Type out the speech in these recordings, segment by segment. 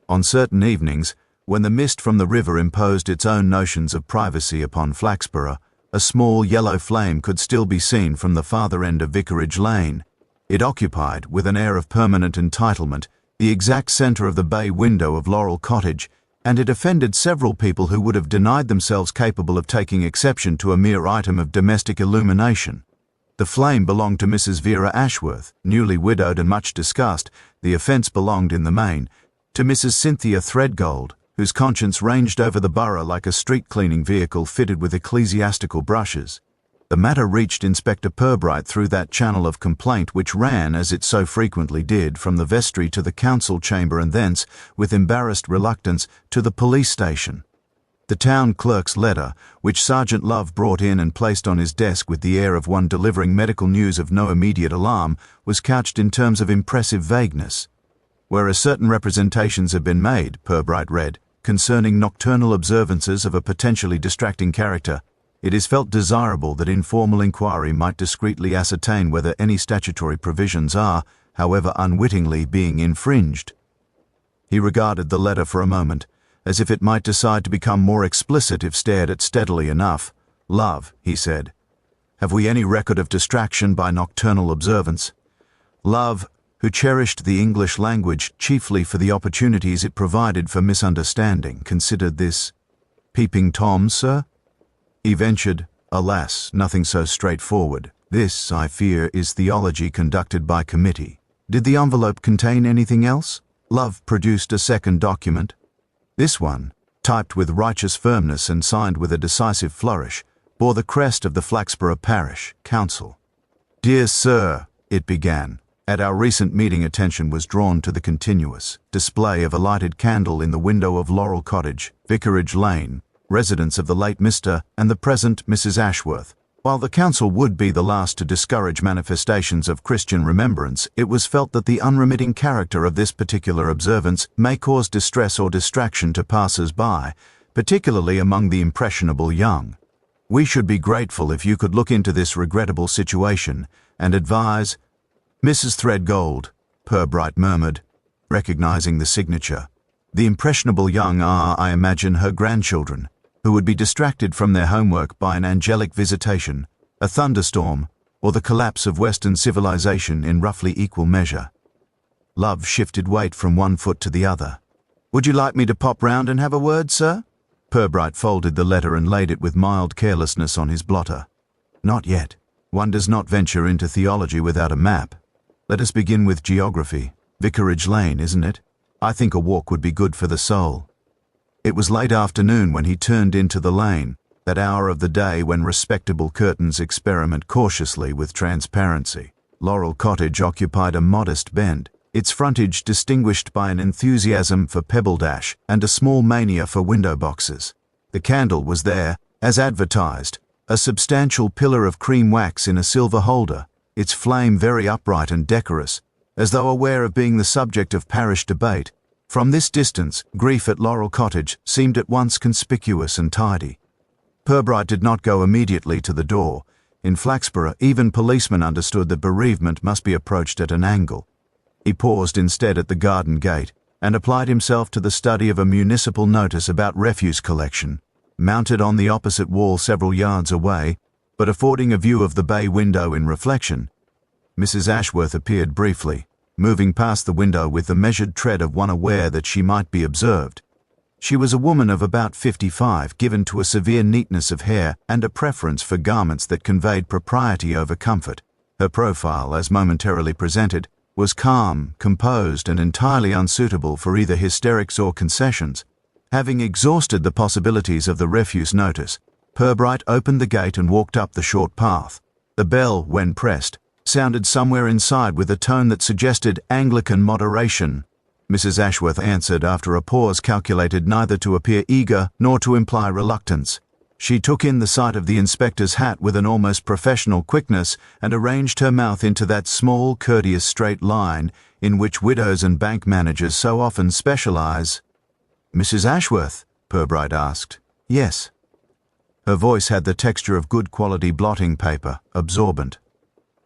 On certain evenings, when the mist from the river imposed its own notions of privacy upon Flaxborough, a small yellow flame could still be seen from the farther end of Vicarage Lane. It occupied, with an air of permanent entitlement, the exact centre of the bay window of Laurel Cottage, and it offended several people who would have denied themselves capable of taking exception to a mere item of domestic illumination. The flame belonged to Mrs. Vera Ashworth, newly widowed and much discussed. The offence belonged, in the main, to Mrs. Cynthia Threadgold, whose conscience ranged over the borough like a street-cleaning vehicle fitted with ecclesiastical brushes. The matter reached Inspector Purbright through that channel of complaint which ran, as it so frequently did, from the vestry to the council chamber and thence, with embarrassed reluctance, to the police station. The town clerk's letter, which Sergeant Love brought in and placed on his desk with the air of one delivering medical news of no immediate alarm, was couched in terms of impressive vagueness. Whereas certain representations have been made, Purbright read, concerning nocturnal observances of a potentially distracting character, it is felt desirable that informal inquiry might discreetly ascertain whether any statutory provisions are, however unwittingly, being infringed. He regarded the letter for a moment, as if it might decide to become more explicit if stared at steadily enough. "Love," he said, "have we any record of distraction by nocturnal observance?" Love, who cherished the English language chiefly for the opportunities it provided for misunderstanding, considered this. "Peeping Toms, sir?" He ventured, "Alas, nothing so straightforward. This, I fear, is theology conducted by committee." Did the envelope contain anything else? Love produced a second document. This one, typed with righteous firmness and signed with a decisive flourish, bore the crest of the Flaxborough Parish Council. "Dear Sir," it began, "at our recent meeting attention was drawn to the continuous display of a lighted candle in the window of Laurel Cottage, Vicarage Lane, residence of the late Mr. and the present Mrs. Ashworth. While the council would be the last to discourage manifestations of Christian remembrance, it was felt that the unremitting character of this particular observance may cause distress or distraction to passers-by, particularly among the impressionable young. We should be grateful if you could look into this regrettable situation and advise—" "Mrs. Threadgold," Purbright murmured, recognizing the signature. "The impressionable young are, I imagine, her grandchildren, who would be distracted from their homework by an angelic visitation, a thunderstorm, or the collapse of Western civilization in roughly equal measure." Love shifted weight from one foot to the other. "Would you like me to pop round and have a word, sir?" Purbright folded the letter and laid it with mild carelessness on his blotter. "Not yet. One does not venture into theology without a map. Let us begin with geography. Vicarage Lane, isn't it? I think a walk would be good for the soul." It was late afternoon when he turned into the lane, that hour of the day when respectable curtains experiment cautiously with transparency. Laurel Cottage occupied a modest bend, its frontage distinguished by an enthusiasm for pebble dash and a small mania for window boxes. The candle was there, as advertised, a substantial pillar of cream wax in a silver holder, its flame very upright and decorous, as though aware of being the subject of parish debate. From this distance, grief at Laurel Cottage seemed at once conspicuous and tidy. Purbright did not go immediately to the door. In Flaxborough, even policemen understood that bereavement must be approached at an angle. He paused instead at the garden gate and applied himself to the study of a municipal notice about refuse collection, mounted on the opposite wall several yards away, but affording a view of the bay window in reflection. Mrs. Ashworth appeared briefly, moving past the window with the measured tread of one aware that she might be observed. She was a woman of about 55, given to a severe neatness of hair and a preference for garments that conveyed propriety over comfort. Her profile, as momentarily presented, was calm, composed, and entirely unsuitable for either hysterics or concessions. Having exhausted the possibilities of the refuse notice, Purbright opened the gate and walked up the short path. The bell, when pressed, sounded somewhere inside with a tone that suggested Anglican moderation. Mrs. Ashworth answered after a pause calculated neither to appear eager nor to imply reluctance. She took in the sight of the inspector's hat with an almost professional quickness and arranged her mouth into that small, courteous straight line in which widows and bank managers so often specialize. "Mrs. Ashworth?" Purbright asked. "Yes." Her voice had the texture of good quality blotting paper, absorbent.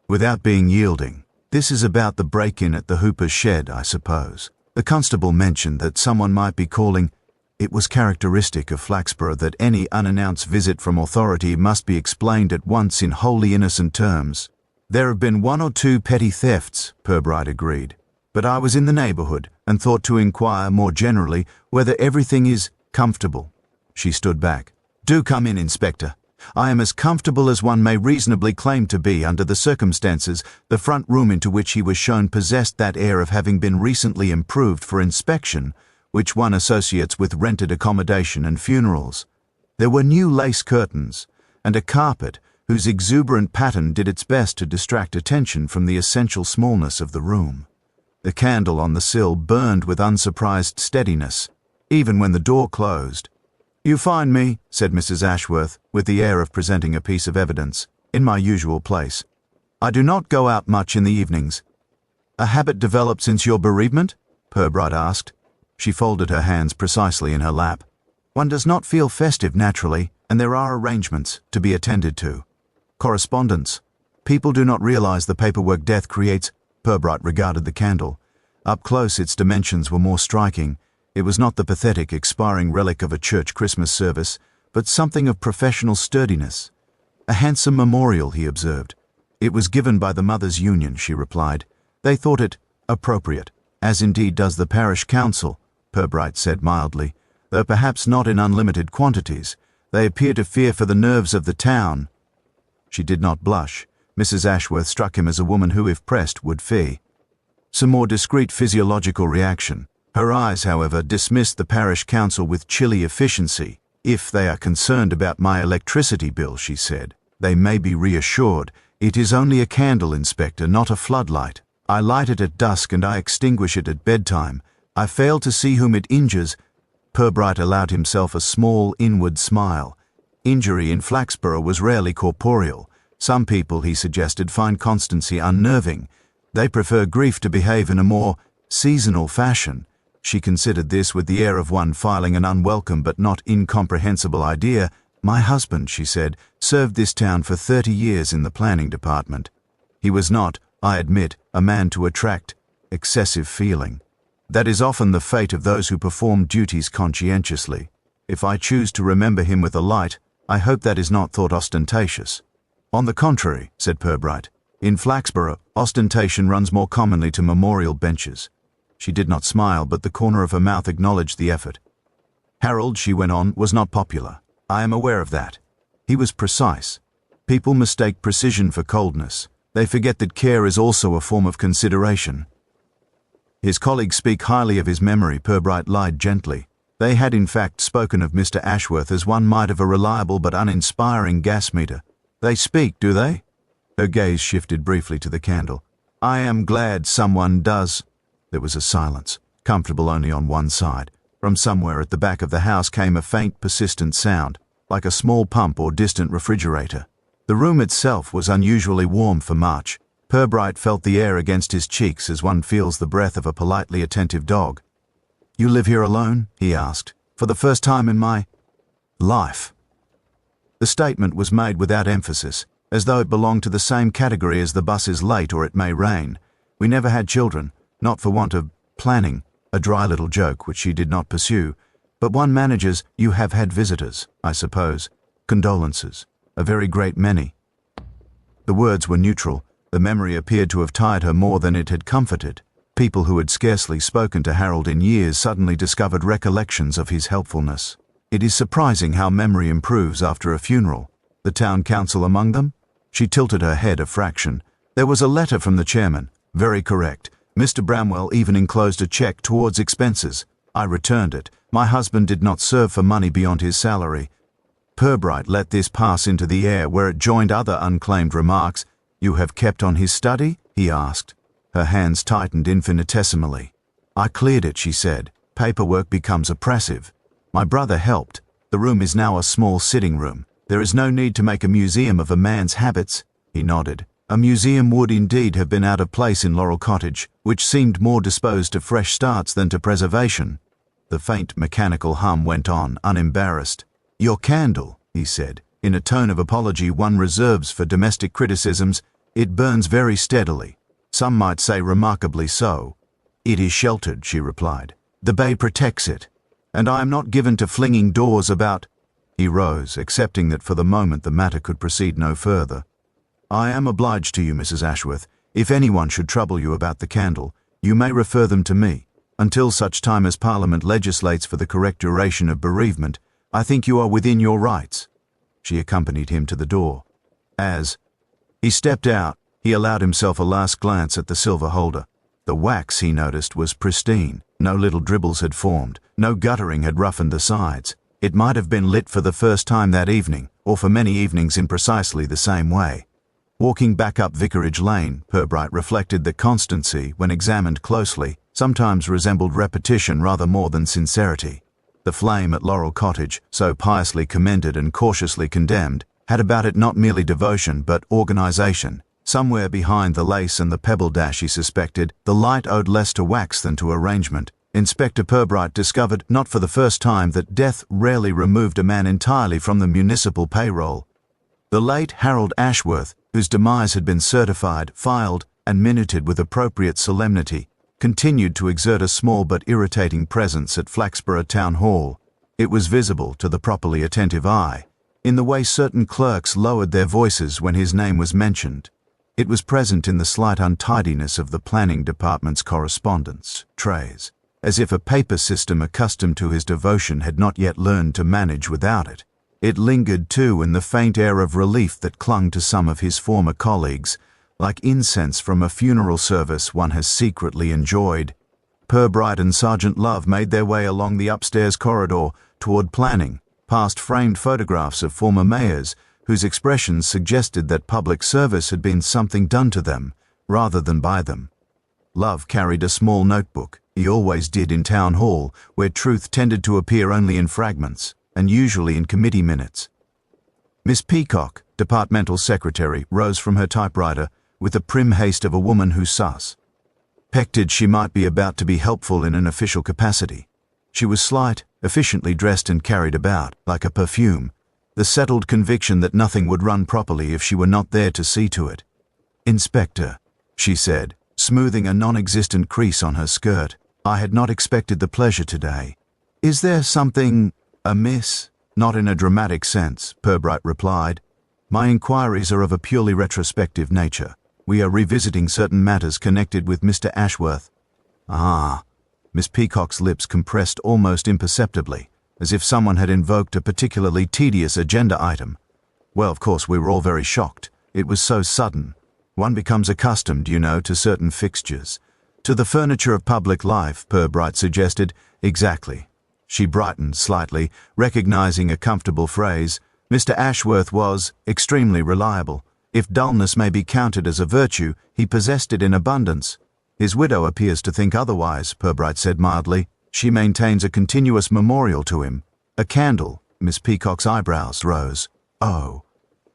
"Without being yielding, this is about the break-in at the Hooper's shed, I suppose." The constable mentioned that someone might be calling. It was characteristic of Flaxborough that any unannounced visit from authority must be explained at once in wholly innocent terms. There have been 1 or 2 petty thefts, Purbright agreed, but I was in the neighbourhood and thought to inquire more generally whether everything is comfortable. She stood back. Do come in, Inspector. I am as comfortable as one may reasonably claim to be under the circumstances. The front room into which he was shown possessed that air of having been recently improved for inspection, which one associates with rented accommodation and funerals. There were new lace curtains, and a carpet whose exuberant pattern did its best to distract attention from the essential smallness of the room. The candle on the sill burned with unsurprised steadiness, even when the door closed. You find me, said Mrs. Ashworth, with the air of presenting a piece of evidence, in my usual place. I do not go out much in the evenings. A habit developed since your bereavement? Purbright asked. She folded her hands precisely in her lap. One does not feel festive naturally, and there are arrangements to be attended to. Correspondence. People do not realize the paperwork death creates. Purbright regarded the candle. Up close its dimensions were more striking. It was not the pathetic, expiring relic of a church Christmas service, but something of professional sturdiness. A handsome memorial, he observed. It was given by the Mothers' Union, she replied. They thought it appropriate, as indeed does the parish council, Purbright said mildly, though perhaps not in unlimited quantities. They appear to fear for the nerves of the town. She did not blush. Mrs. Ashworth struck him as a woman who, if pressed, would fee. Some more discreet physiological reaction. Her eyes, however, dismissed the parish council with chilly efficiency. If they are concerned about my electricity bill, she said, they may be reassured. It is only a candle, Inspector, not a floodlight. I light it at dusk and I extinguish it at bedtime. I fail to see whom it injures. Purbright allowed himself a small inward smile. Injury in Flaxborough was rarely corporeal. Some people, he suggested, find constancy unnerving. They prefer grief to behave in a more seasonal fashion. She considered this with the air of one filing an unwelcome but not incomprehensible idea. My husband, she said, served this town for 30 years in the planning department. He was not, I admit, a man to attract excessive feeling. That is often the fate of those who perform duties conscientiously. If I choose to remember him with a light, I hope that is not thought ostentatious. On the contrary, said Purbright, in Flaxborough, ostentation runs more commonly to memorial benches. She did not smile, but the corner of her mouth acknowledged the effort. Harold, she went on, was not popular. I am aware of that. He was precise. People mistake precision for coldness. They forget that care is also a form of consideration. His colleagues speak highly of his memory, Purbright lied gently. They had in fact spoken of Mr. Ashworth as one might of a reliable but uninspiring gas meter. They speak, do they? Her gaze shifted briefly to the candle. I am glad someone does. There was a silence, comfortable only on one side. From somewhere at the back of the house came a faint, persistent sound, like a small pump or distant refrigerator. The room itself was unusually warm for March. Purbright felt the air against his cheeks as one feels the breath of a politely attentive dog. You live here alone? He asked. For the first time in my life. The statement was made without emphasis, as though it belonged to the same category as the bus is late or it may rain. We never had children. Not for want of planning, a dry little joke which she did not pursue. But one manages. You have had visitors, I suppose. Condolences. A very great many. The words were neutral. The memory appeared to have tired her more than it had comforted. People who had scarcely spoken to Harold in years suddenly discovered recollections of his helpfulness. It is surprising how memory improves after a funeral. The town council among them? She tilted her head a fraction. There was a letter from the chairman. Very correct. Mr. Bramwell even enclosed a cheque towards expenses. I returned it. My husband did not serve for money beyond his salary. Purbright let this pass into the air where it joined other unclaimed remarks. You have kept on his study? He asked. Her hands tightened infinitesimally. I cleared it, she said. Paperwork becomes oppressive. My brother helped. The room is now a small sitting room. There is no need to make a museum of a man's habits. He nodded. A museum would indeed have been out of place in Laurel Cottage, which seemed more disposed to fresh starts than to preservation. The faint mechanical hum went on, unembarrassed. Your candle, he said, in a tone of apology one reserves for domestic criticisms. It burns very steadily. Some might say remarkably so. "It is sheltered," she replied. "The bay protects it, and I am not given to flinging doors about." He rose, accepting that for the moment the matter could proceed no further. "I am obliged to you, Mrs. Ashworth. If anyone should trouble you about the candle, you may refer them to me. Until such time as Parliament legislates for the correct duration of bereavement, I think you are within your rights." She accompanied him to the door. As he stepped out, he allowed himself a last glance at the silver holder. The wax, he noticed, was pristine. No little dribbles had formed. No guttering had roughened the sides. It might have been lit for the first time that evening, or for many evenings in precisely the same way. Walking back up Vicarage Lane, Purbright reflected that constancy, when examined closely, sometimes resembled repetition rather more than sincerity. The flame at Laurel Cottage, so piously commended and cautiously condemned, had about it not merely devotion but organisation. Somewhere behind the lace and the pebble dash, he suspected, the light owed less to wax than to arrangement. Inspector Purbright discovered, not for the first time, that death rarely removed a man entirely from the municipal payroll. The late Harold Ashworth, whose demise had been certified, filed, and minuted with appropriate solemnity, continued to exert a small but irritating presence at Flaxborough Town Hall. It was visible to the properly attentive eye, in the way certain clerks lowered their voices when his name was mentioned. It was present in the slight untidiness of the planning department's correspondence trays, as if a paper system accustomed to his devotion had not yet learned to manage without it. It lingered, too, in the faint air of relief that clung to some of his former colleagues, like incense from a funeral service one has secretly enjoyed. Purbright and Sergeant Love made their way along the upstairs corridor toward planning, past framed photographs of former mayors, whose expressions suggested that public service had been something done to them, rather than by them. Love carried a small notebook. He always did in Town Hall, where truth tended to appear only in fragments, and usually in committee minutes. Miss Peacock, departmental secretary, rose from her typewriter with the prim haste of a woman who suspected she might be about to be helpful in an official capacity. She was slight, efficiently dressed and carried about, like a perfume, the settled conviction that nothing would run properly if she were not there to see to it. "Inspector," she said, smoothing a non-existent crease on her skirt, "I had not expected the pleasure today. Is there something amiss?" "Not in a dramatic sense," Purbright replied. "My inquiries are of a purely retrospective nature. We are revisiting certain matters connected with Mr. Ashworth." "Ah." Miss Peacock's lips compressed almost imperceptibly, as if someone had invoked a particularly tedious agenda item. "Well, of course, we were all very shocked. It was so sudden. One becomes accustomed, you know, to certain fixtures. To the furniture of public life," Purbright suggested. "Exactly." She brightened slightly, recognizing a comfortable phrase. "Mr. Ashworth was extremely reliable. If dullness may be counted as a virtue, he possessed it in abundance." "His widow appears to think otherwise," Purbright said mildly. "She maintains a continuous memorial to him. A candle." Miss Peacock's eyebrows rose. "Oh.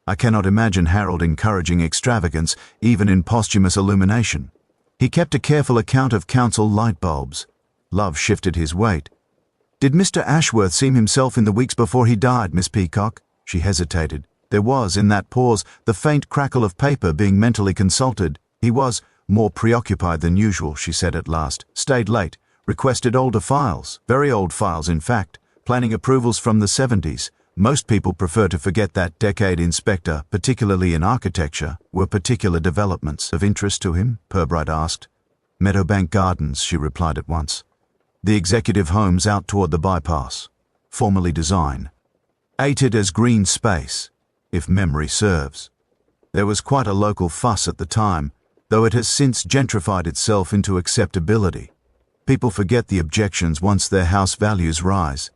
I cannot imagine Harold encouraging extravagance, even in posthumous illumination. He kept a careful account of council light bulbs." Love shifted his weight. "Did Mr. Ashworth seem himself in the weeks before he died, Miss Peacock?" She hesitated. There was, in that pause, the faint crackle of paper being mentally consulted. "He was more preoccupied than usual," she said at last. "Stayed late. Requested older files, very old files in fact, planning approvals from the 70s. Most people prefer to forget that decade, Inspector, particularly in architecture. Were particular developments of interest to him?" Purbright asked. "Meadowbank Gardens," she replied at once. "The executive homes out toward the bypass. Formerly design. Ated as green space, if memory serves. There was quite a local fuss at the time, though it has since gentrified itself into acceptability. People forget the objections once their house values rise.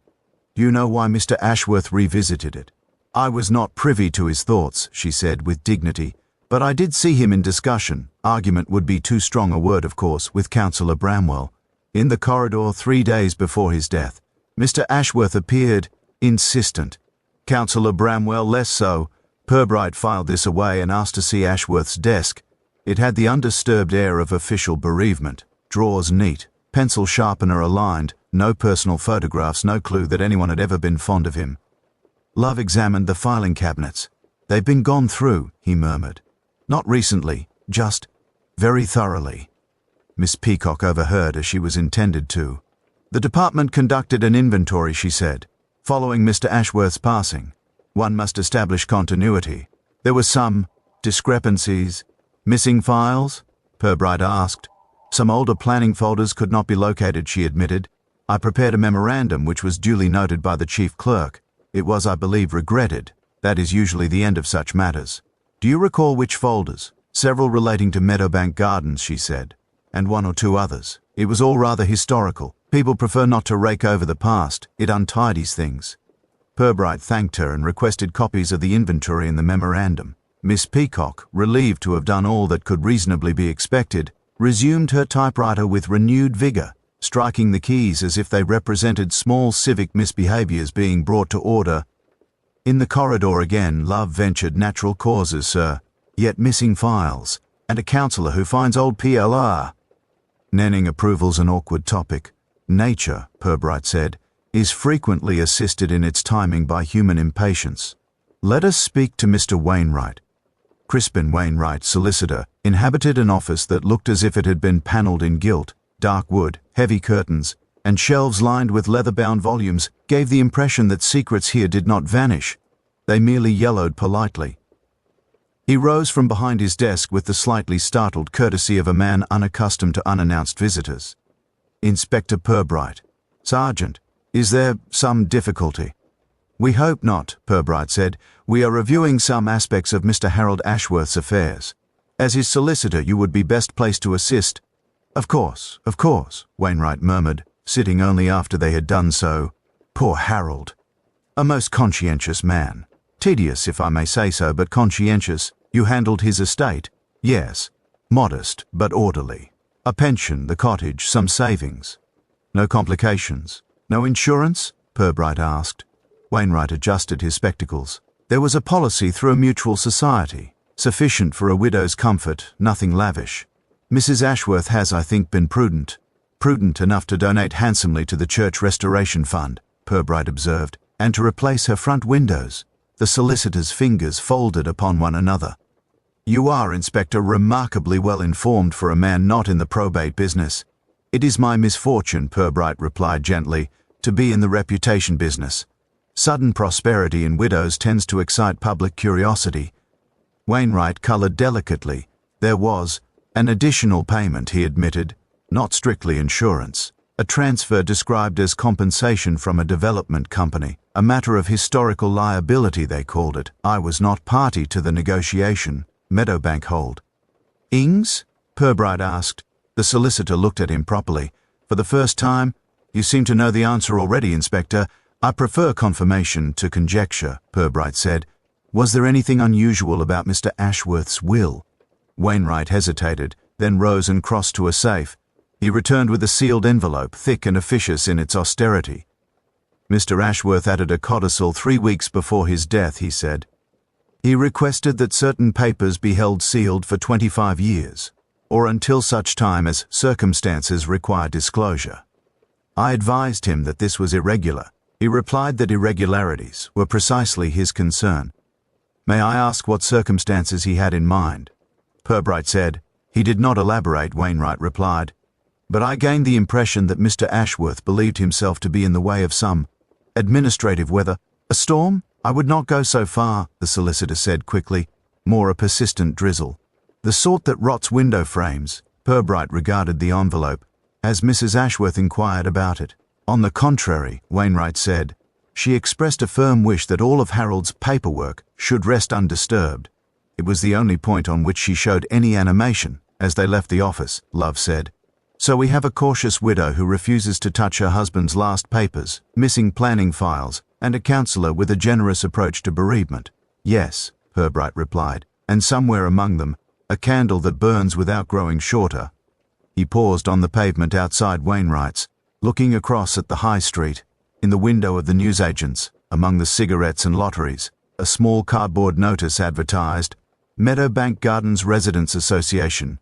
Do you know why Mr. Ashworth revisited it?" "I was not privy to his thoughts," she said with dignity, "but I did see him in discussion. Argument would be too strong a word, of course, with Councillor Bramwell. In the corridor 3 days before his death. Mr. Ashworth appeared insistent. Councillor Bramwell less so. Purbright filed this away and asked to see Ashworth's desk. It had the undisturbed air of official bereavement. Drawers neat, pencil sharpener aligned, no personal photographs, no clue that anyone had ever been fond of him." Love examined the filing cabinets. "They've been gone through," he murmured. "Not recently, just very thoroughly." Miss Peacock overheard as she was intended to. The department conducted an inventory, she said, following Mr. Ashworth's passing. One must establish continuity. There were some discrepancies. Missing files? Purbright asked. Some older planning folders could not be located, she admitted. I prepared a memorandum which was duly noted by the chief clerk. It was, I believe, regretted. That is usually the end of such matters. Do you recall which folders? Several relating to Meadowbank Gardens, she said, and one or two others. It was all rather historical. People prefer not to rake over the past. It untidies things. Purbright thanked her and requested copies of the inventory and the memorandum. Miss Peacock, relieved to have done all that could reasonably be expected, resumed her typewriter with renewed vigor, striking the keys as if they represented small civic misbehaviors being brought to order. In the corridor again, Love ventured natural causes, sir, yet missing files, and a counsellor who finds old PLR. Nenning approval's an awkward topic. Nature, Purbright said, is frequently assisted in its timing by human impatience. Let us speak to Mr. Wainwright. Crispin Wainwright, solicitor, inhabited an office that looked as if it had been panelled in gilt. Dark wood, heavy curtains, and shelves lined with leather-bound volumes gave the impression that secrets here did not vanish. They merely yellowed politely. He rose from behind his desk with the slightly startled courtesy of a man unaccustomed to unannounced visitors. Inspector Purbright. Sergeant, is there some difficulty? We hope not, Purbright said. We are reviewing some aspects of Mr. Harold Ashworth's affairs. As his solicitor, you would be best placed to assist. Of course, Wainwright murmured, sitting only after they had done so. Poor Harold. A most conscientious man. Tedious, if I may say so, but conscientious. You handled his estate? Yes. Modest, but orderly. A pension, the cottage, some savings. No complications. No insurance? Purbright asked. Wainwright adjusted his spectacles. There was a policy through a mutual society, sufficient for a widow's comfort, nothing lavish. Mrs. Ashworth has, I think, been prudent enough to donate handsomely to the Church Restoration Fund, Purbright observed, and to replace her front windows. The solicitor's fingers folded upon one another. You are, Inspector, remarkably well informed for a man not in the probate business. It is my misfortune, Purbright replied gently, to be in the reputation business. Sudden prosperity in widows tends to excite public curiosity. Wainwright coloured delicately. There was an additional payment, he admitted, not strictly insurance. A transfer described as compensation from a development company, a matter of historical liability they called it. I was not party to the negotiation. Meadowbank hold. Ings? Purbright asked. The solicitor looked at him properly. For the first time, you seem to know the answer already, Inspector. I prefer confirmation to conjecture, Purbright said. Was there anything unusual about Mr. Ashworth's will? Wainwright hesitated, then rose and crossed to a safe. He returned with a sealed envelope, thick and officious in its austerity. Mr. Ashworth added a codicil 3 weeks before his death, he said. He requested that certain papers be held sealed for 25 years, or until such time as circumstances require disclosure. I advised him that this was irregular. He replied that irregularities were precisely his concern. May I ask what circumstances he had in mind? Purbright said. He did not elaborate, Wainwright replied. But I gained the impression that Mr. Ashworth believed himself to be in the way of some administrative weather. A storm? I would not go so far, the solicitor said quickly. More a persistent drizzle. The sort that rots window frames. Purbright regarded the envelope. Has Mrs. Ashworth inquired about it? On the contrary, Wainwright said. She expressed a firm wish that all of Harold's paperwork should rest undisturbed. It was the only point on which she showed any animation as they left the office, Love said. So we have a cautious widow who refuses to touch her husband's last papers, missing planning files, and a counsellor with a generous approach to bereavement. Yes, Purbright replied, and somewhere among them, a candle that burns without growing shorter. He paused on the pavement outside Wainwright's, looking across at the high street. In the window of the newsagent's, among the cigarettes and lotteries, a small cardboard notice advertised, Meadowbank Gardens Residents Association.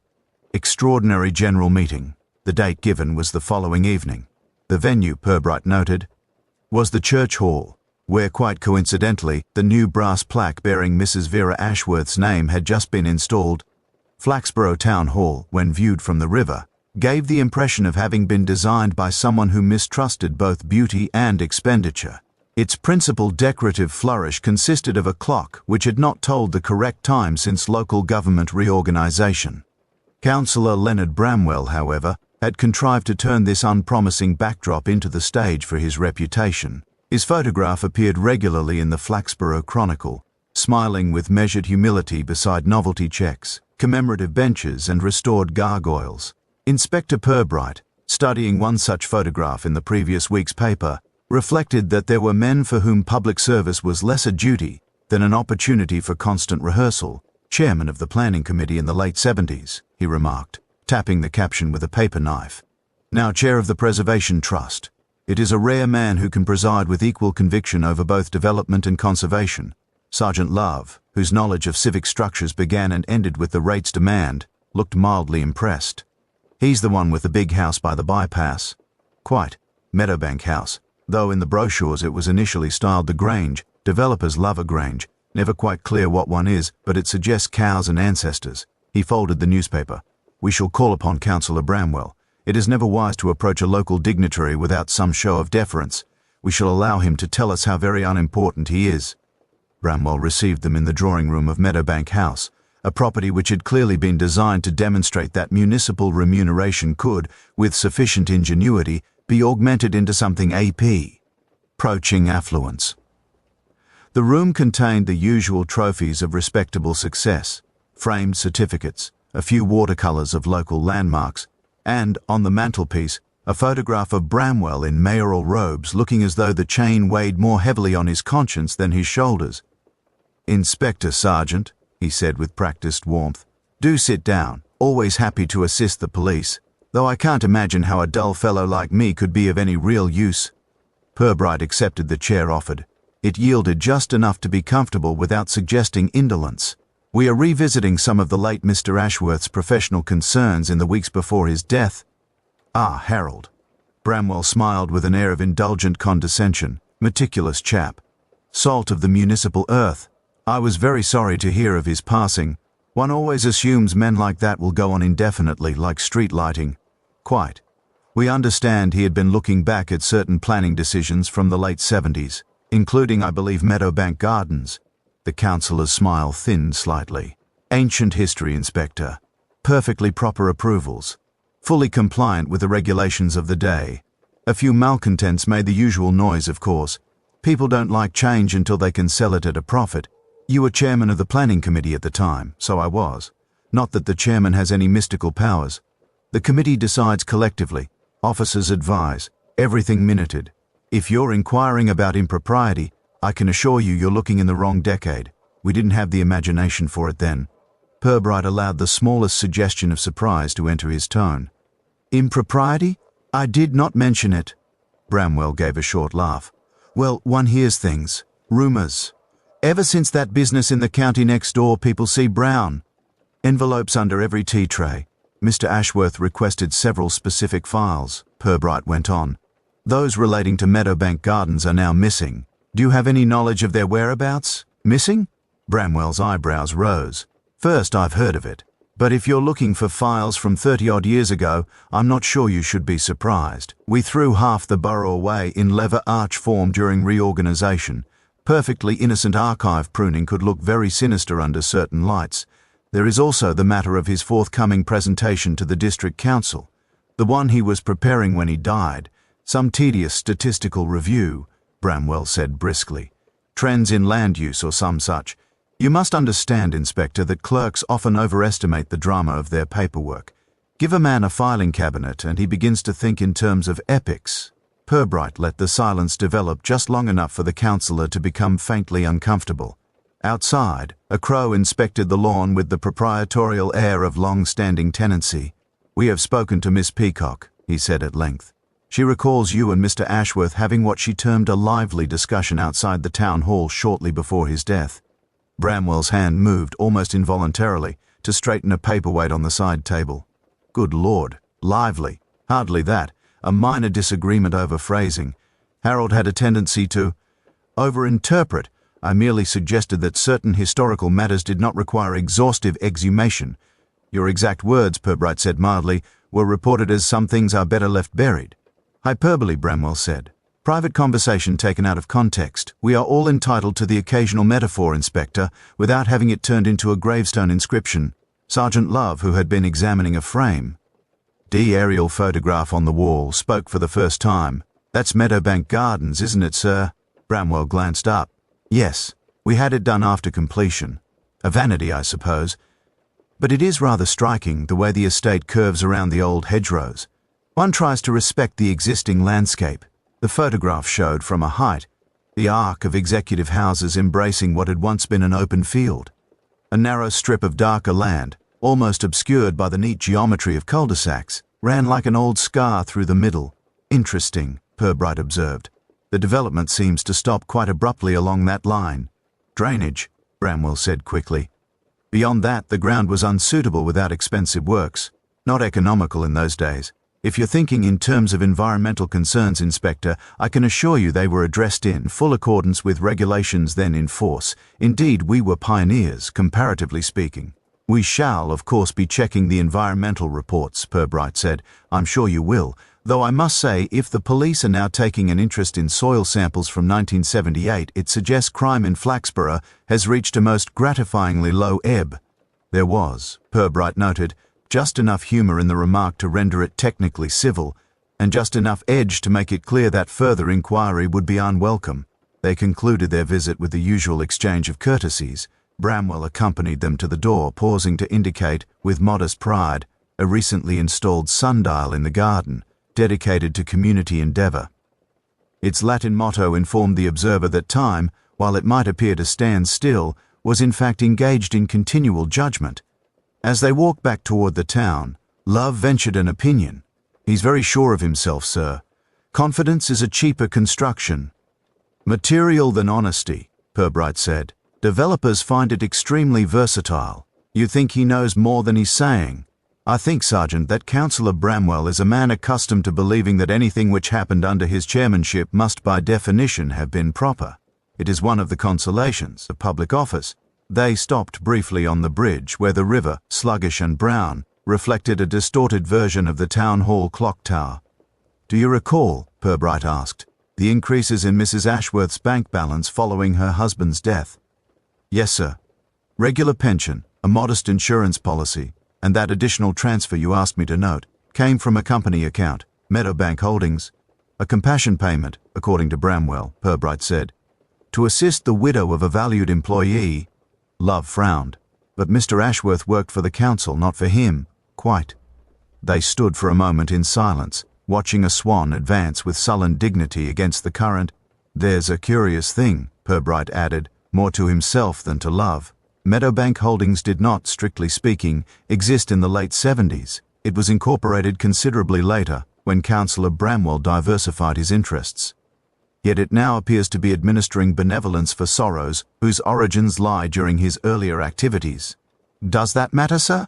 Extraordinary General Meeting. The date given was the following evening. The venue, Purbright noted, was the church hall, where quite coincidentally the new brass plaque bearing Mrs. Vera Ashworth's name had just been installed. Flaxborough Town Hall, when viewed from the river, gave the impression of having been designed by someone who mistrusted both beauty and expenditure. Its principal decorative flourish consisted of a clock which had not told the correct time since local government reorganization. Councillor Leonard Bramwell, however, had contrived to turn this unpromising backdrop into the stage for his reputation. His photograph appeared regularly in the Flaxborough Chronicle, smiling with measured humility beside novelty checks, commemorative benches and restored gargoyles. Inspector Purbright, studying one such photograph in the previous week's paper, reflected that there were men for whom public service was less a duty than an opportunity for constant rehearsal. Chairman of the Planning Committee in the late 70s, he remarked, tapping the caption with a paper knife. Now Chair of the Preservation Trust. It is a rare man who can preside with equal conviction over both development and conservation. Sergeant Love, whose knowledge of civic structures began and ended with the rates demand, looked mildly impressed. He's the one with the big house by the bypass. Quite. Meadowbank House, though in the brochures it was initially styled the Grange. Developers love a Grange. Never quite clear what one is, but it suggests cows and ancestors. He folded the newspaper. We shall call upon Councillor Bramwell. It is never wise to approach a local dignitary without some show of deference. We shall allow him to tell us how very unimportant he is. Bramwell received them in the drawing room of Meadowbank House, a property which had clearly been designed to demonstrate that municipal remuneration could, with sufficient ingenuity, be augmented into something approaching affluence. The room contained the usual trophies of respectable success, framed certificates, a few watercolours of local landmarks, and, on the mantelpiece, a photograph of Bramwell in mayoral robes looking as though the chain weighed more heavily on his conscience than his shoulders. "Inspector Sergeant," he said with practised warmth, "do sit down, always happy to assist the police, though I can't imagine how a dull fellow like me could be of any real use." Purbright accepted the chair offered. It yielded just enough to be comfortable without suggesting indolence. "We are revisiting some of the late Mr. Ashworth's professional concerns in the weeks before his death." "Ah, Harold." Bramwell smiled with an air of indulgent condescension. "Meticulous chap. Salt of the municipal earth. I was very sorry to hear of his passing. One always assumes men like that will go on indefinitely, like street lighting." "Quite. We understand he had been looking back at certain planning decisions from the late 70s. Including, I believe, Meadowbank Gardens." The councillor's smile thinned slightly. "Ancient history, Inspector. Perfectly proper approvals. Fully compliant with the regulations of the day. A few malcontents made the usual noise, of course. People don't like change until they can sell it at a profit. You were chairman of the Planning Committee at the time, so I was. Not that the chairman has any mystical powers. The committee decides collectively. Officers advise. Everything minuted. If you're inquiring about impropriety, I can assure you you're looking in the wrong decade. We didn't have the imagination for it then." Purbright allowed the smallest suggestion of surprise to enter his tone. "Impropriety? I did not mention it." Bramwell gave a short laugh. "Well, one hears things. Rumours. Ever since that business in the county next door, people see brown. Envelopes under every tea tray. Mr. Ashworth requested several specific files," Purbright went on. "Those relating to Meadowbank Gardens are now missing. Do you have any knowledge of their whereabouts? Missing?" Bramwell's eyebrows rose. "First, I've heard of it. But if you're looking for files from 30-odd years ago, I'm not sure you should be surprised. We threw half the borough away in lever arch form during reorganization. Perfectly innocent archive pruning could look very sinister under certain lights. There is also the matter of his forthcoming presentation to the district council. The one he was preparing when he died. Some tedious statistical review," Bramwell said briskly. "Trends in land use or some such. You must understand, Inspector, that clerks often overestimate the drama of their paperwork. Give a man a filing cabinet and he begins to think in terms of epics." Purbright let the silence develop just long enough for the councillor to become faintly uncomfortable. Outside, a crow inspected the lawn with the proprietorial air of long-standing tenancy. "We have spoken to Miss Peacock," he said at length. "She recalls you and Mr. Ashworth having what she termed a lively discussion outside the town hall shortly before his death." Bramwell's hand moved almost involuntarily to straighten a paperweight on the side table. "Good Lord, lively. Hardly that. A minor disagreement over phrasing. Harold had a tendency to overinterpret. I merely suggested that certain historical matters did not require exhaustive exhumation. Your exact words," Purbright said mildly, were reported as "some things are better left buried." Hyperbole, Bramwell said. Private conversation taken out of context. We are all entitled to the occasional metaphor, Inspector, without having it turned into a gravestone inscription. Sergeant Love, who had been examining a frame, aerial photograph on the wall, spoke for the first time. "That's Meadowbank Gardens, isn't it, sir?" Bramwell glanced up. "Yes, we had it done after completion. A vanity, I suppose. But it is rather striking, the way the estate curves around the old hedgerows. One tries to respect the existing landscape." The photograph showed, from a height, the arc of executive houses embracing what had once been an open field. A narrow strip of darker land, almost obscured by the neat geometry of cul-de-sacs, ran like an old scar through the middle. "Interesting," Purbright observed. "The development seems to stop quite abruptly along that line." "Drainage," Bramwell said quickly. "Beyond that, the ground was unsuitable without expensive works. Not economical in those days. If you're thinking in terms of environmental concerns, Inspector, I can assure you they were addressed in full accordance with regulations then in force. Indeed, we were pioneers, comparatively speaking." "We shall, of course, be checking the environmental reports," Purbright said. "I'm sure you will. Though I must say, if the police are now taking an interest in soil samples from 1978, it suggests crime in Flaxborough has reached a most gratifyingly low ebb." There was, Purbright noted, just enough humour in the remark to render it technically civil, and just enough edge to make it clear that further inquiry would be unwelcome. They concluded their visit with the usual exchange of courtesies. Bramwell accompanied them to the door, pausing to indicate, with modest pride, a recently installed sundial in the garden, dedicated to community endeavour. Its Latin motto informed the observer that time, while it might appear to stand still, was in fact engaged in continual judgment. As they walked back toward the town, Love ventured an opinion. "He's very sure of himself, sir. Confidence is a cheaper construction." "Material than honesty," Purbright said. "Developers find it extremely versatile. You think he knows more than he's saying. I think, Sergeant, that Councillor Bramwell is a man accustomed to believing that anything which happened under his chairmanship must by definition have been proper. It is one of the consolations of public office." They stopped briefly on the bridge, where the river, sluggish and brown, reflected a distorted version of the town hall clock tower. "Do you recall," Purbright asked, "the increases in Mrs. Ashworth's bank balance following her husband's death?" "Yes, sir. Regular pension, a modest insurance policy, and that additional transfer you asked me to note, came from a company account, Meadowbank Holdings. A compassion payment, according to Bramwell," Purbright said, "to assist the widow of a valued employee." Love frowned. "But Mr. Ashworth worked for the council, not for him." "Quite." They stood for a moment in silence, watching a swan advance with sullen dignity against the current. "There's a curious thing," Purbright added, more to himself than to Love. "Meadowbank Holdings did not, strictly speaking, exist in the late 70s. It was incorporated considerably later, when Councillor Bramwell diversified his interests. Yet it now appears to be administering benevolence for sorrows whose origins lie during his earlier activities." "Does that matter, sir?"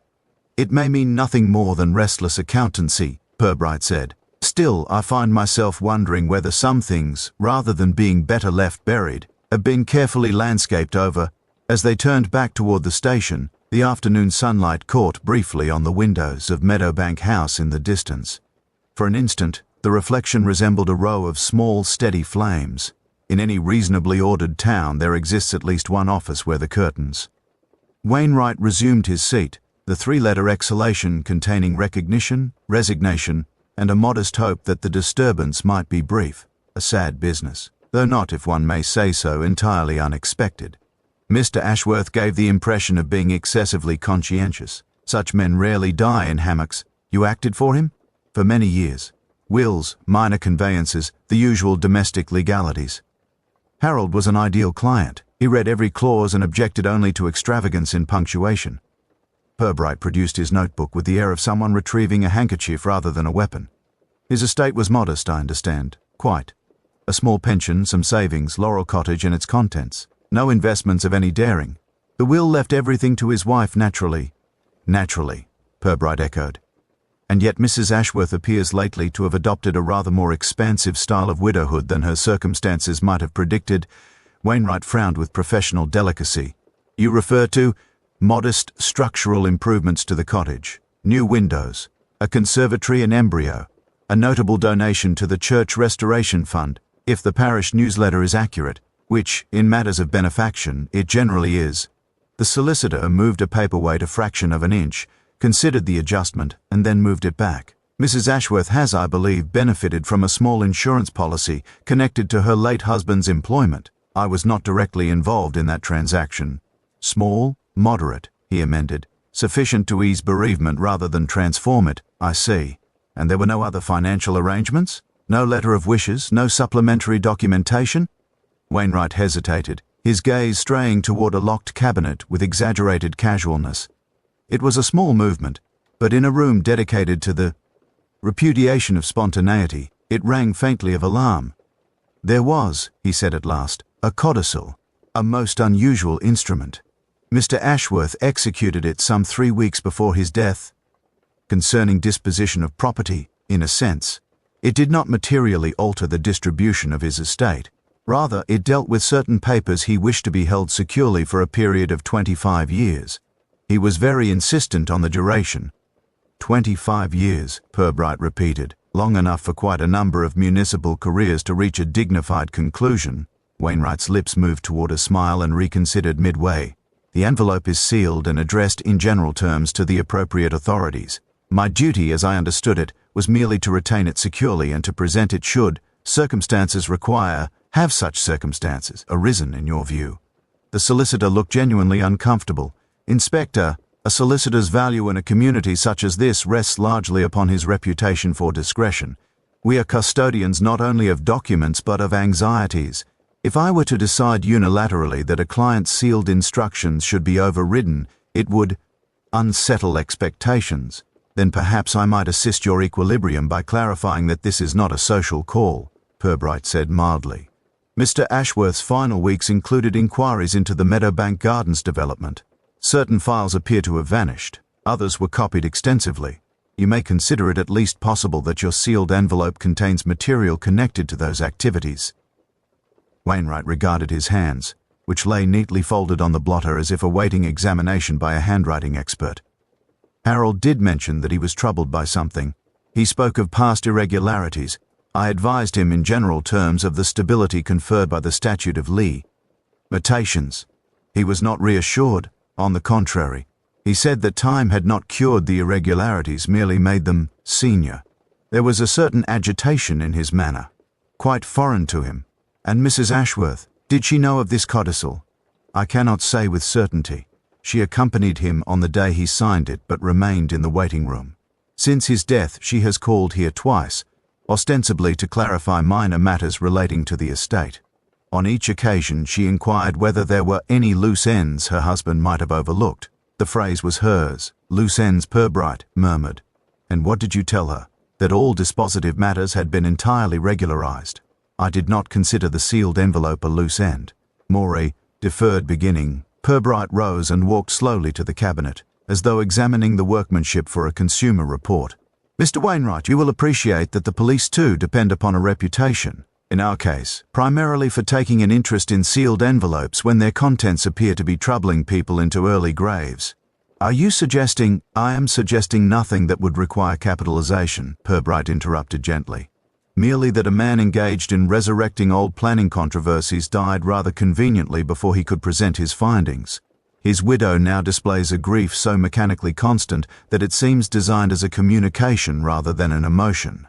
"It may mean nothing more than restless accountancy," Purbright said. "Still, I find myself wondering whether some things, rather than being better left buried, have been carefully landscaped over." As they turned back toward the station, the afternoon sunlight caught briefly on the windows of Meadowbank House in the distance. For an instant, the reflection resembled a row of small, steady flames. In any reasonably ordered town, there exists at least one office where the curtains. Wainwright resumed his seat, the three-letter exhalation containing recognition, resignation, and a modest hope that the disturbance might be brief. A sad business, though not, if one may say so, entirely unexpected. Mr. Ashworth gave the impression of being excessively conscientious. Such men rarely die in hammocks. "You acted for him?" "For many years. Wills, minor conveyances, the usual domestic legalities." "Harold was an ideal client. He read every clause and objected only to extravagance in punctuation." Purbright produced his notebook with the air of someone retrieving a handkerchief rather than a weapon. "His estate was modest, I understand." "Quite. A small pension, some savings, Laurel Cottage and its contents. No investments of any daring. The will left everything to his wife naturally." "Naturally," Purbright echoed. "And yet Mrs. Ashworth appears lately to have adopted a rather more expansive style of widowhood than her circumstances might have predicted." Wainwright frowned with professional delicacy. "You refer to modest structural improvements to the cottage, new windows, a conservatory in embryo, a notable donation to the Church Restoration Fund, if the parish newsletter is accurate, which, in matters of benefaction, it generally is. The solicitor moved a paperweight a fraction of an inch, considered the adjustment, and then moved it back. Mrs. Ashworth has, I believe, benefited from a small insurance policy connected to her late husband's employment. I was not directly involved in that transaction. Small, moderate, he amended. Sufficient to ease bereavement rather than transform it, I see. And there were no other financial arrangements? No letter of wishes, no supplementary documentation? Wainwright hesitated, his gaze straying toward a locked cabinet with exaggerated casualness. It was a small movement, but in a room dedicated to the repudiation of spontaneity, it rang faintly of alarm. There was, he said at last, a codicil, a most unusual instrument. Mr. Ashworth executed it some 3 weeks before his death. Concerning disposition of property, in a sense, it did not materially alter the distribution of his estate. Rather, it dealt with certain papers he wished to be held securely for a period of 25 years. He was very insistent on the duration. 25 years, Purbright repeated, long enough for quite a number of municipal careers to reach a dignified conclusion. Wainwright's lips moved toward a smile and reconsidered midway. The envelope is sealed and addressed in general terms to the appropriate authorities. My duty, as I understood it, was merely to retain it securely and to present it should circumstances require. Have such circumstances arisen in your view? The solicitor looked genuinely uncomfortable. Inspector, a solicitor's value in a community such as this rests largely upon his reputation for discretion. We are custodians not only of documents but of anxieties. If I were to decide unilaterally that a client's sealed instructions should be overridden, it would unsettle expectations. Then perhaps I might assist your equilibrium by clarifying that this is not a social call, Purbright said mildly. Mr. Ashworth's final weeks included inquiries into the Meadowbank Gardens development. Certain files appear to have vanished. Others were copied extensively. You may consider it at least possible that your sealed envelope contains material connected to those activities. Wainwright regarded his hands, which lay neatly folded on the blotter as if awaiting examination by a handwriting expert. Harold did mention that he was troubled by something. He spoke of past irregularities. I advised him in general terms of the stability conferred by the Statute of Limitations. He was not reassured. On the contrary, he said that time had not cured the irregularities, merely made them senior. There was a certain agitation in his manner, quite foreign to him. And Mrs. Ashworth, did she know of this codicil? I cannot say with certainty. She accompanied him on the day he signed it, but remained in the waiting room. Since his death, she has called here twice, ostensibly to clarify minor matters relating to the estate. On each occasion, she inquired whether there were any loose ends her husband might have overlooked. The phrase was hers. Loose ends, Purbright murmured. And what did you tell her? That all dispositive matters had been entirely regularized. I did not consider the sealed envelope a loose end. Morey deferred beginning. Purbright rose and walked slowly to the cabinet, as though examining the workmanship for a consumer report. Mr. Wainwright, you will appreciate that the police too depend upon a reputation. In our case, primarily for taking an interest in sealed envelopes when their contents appear to be troubling people into early graves. Are you suggesting? I am suggesting nothing that would require capitalization, Purbright interrupted gently. Merely that a man engaged in resurrecting old planning controversies died rather conveniently before he could present his findings. His widow now displays a grief so mechanically constant that it seems designed as a communication rather than an emotion.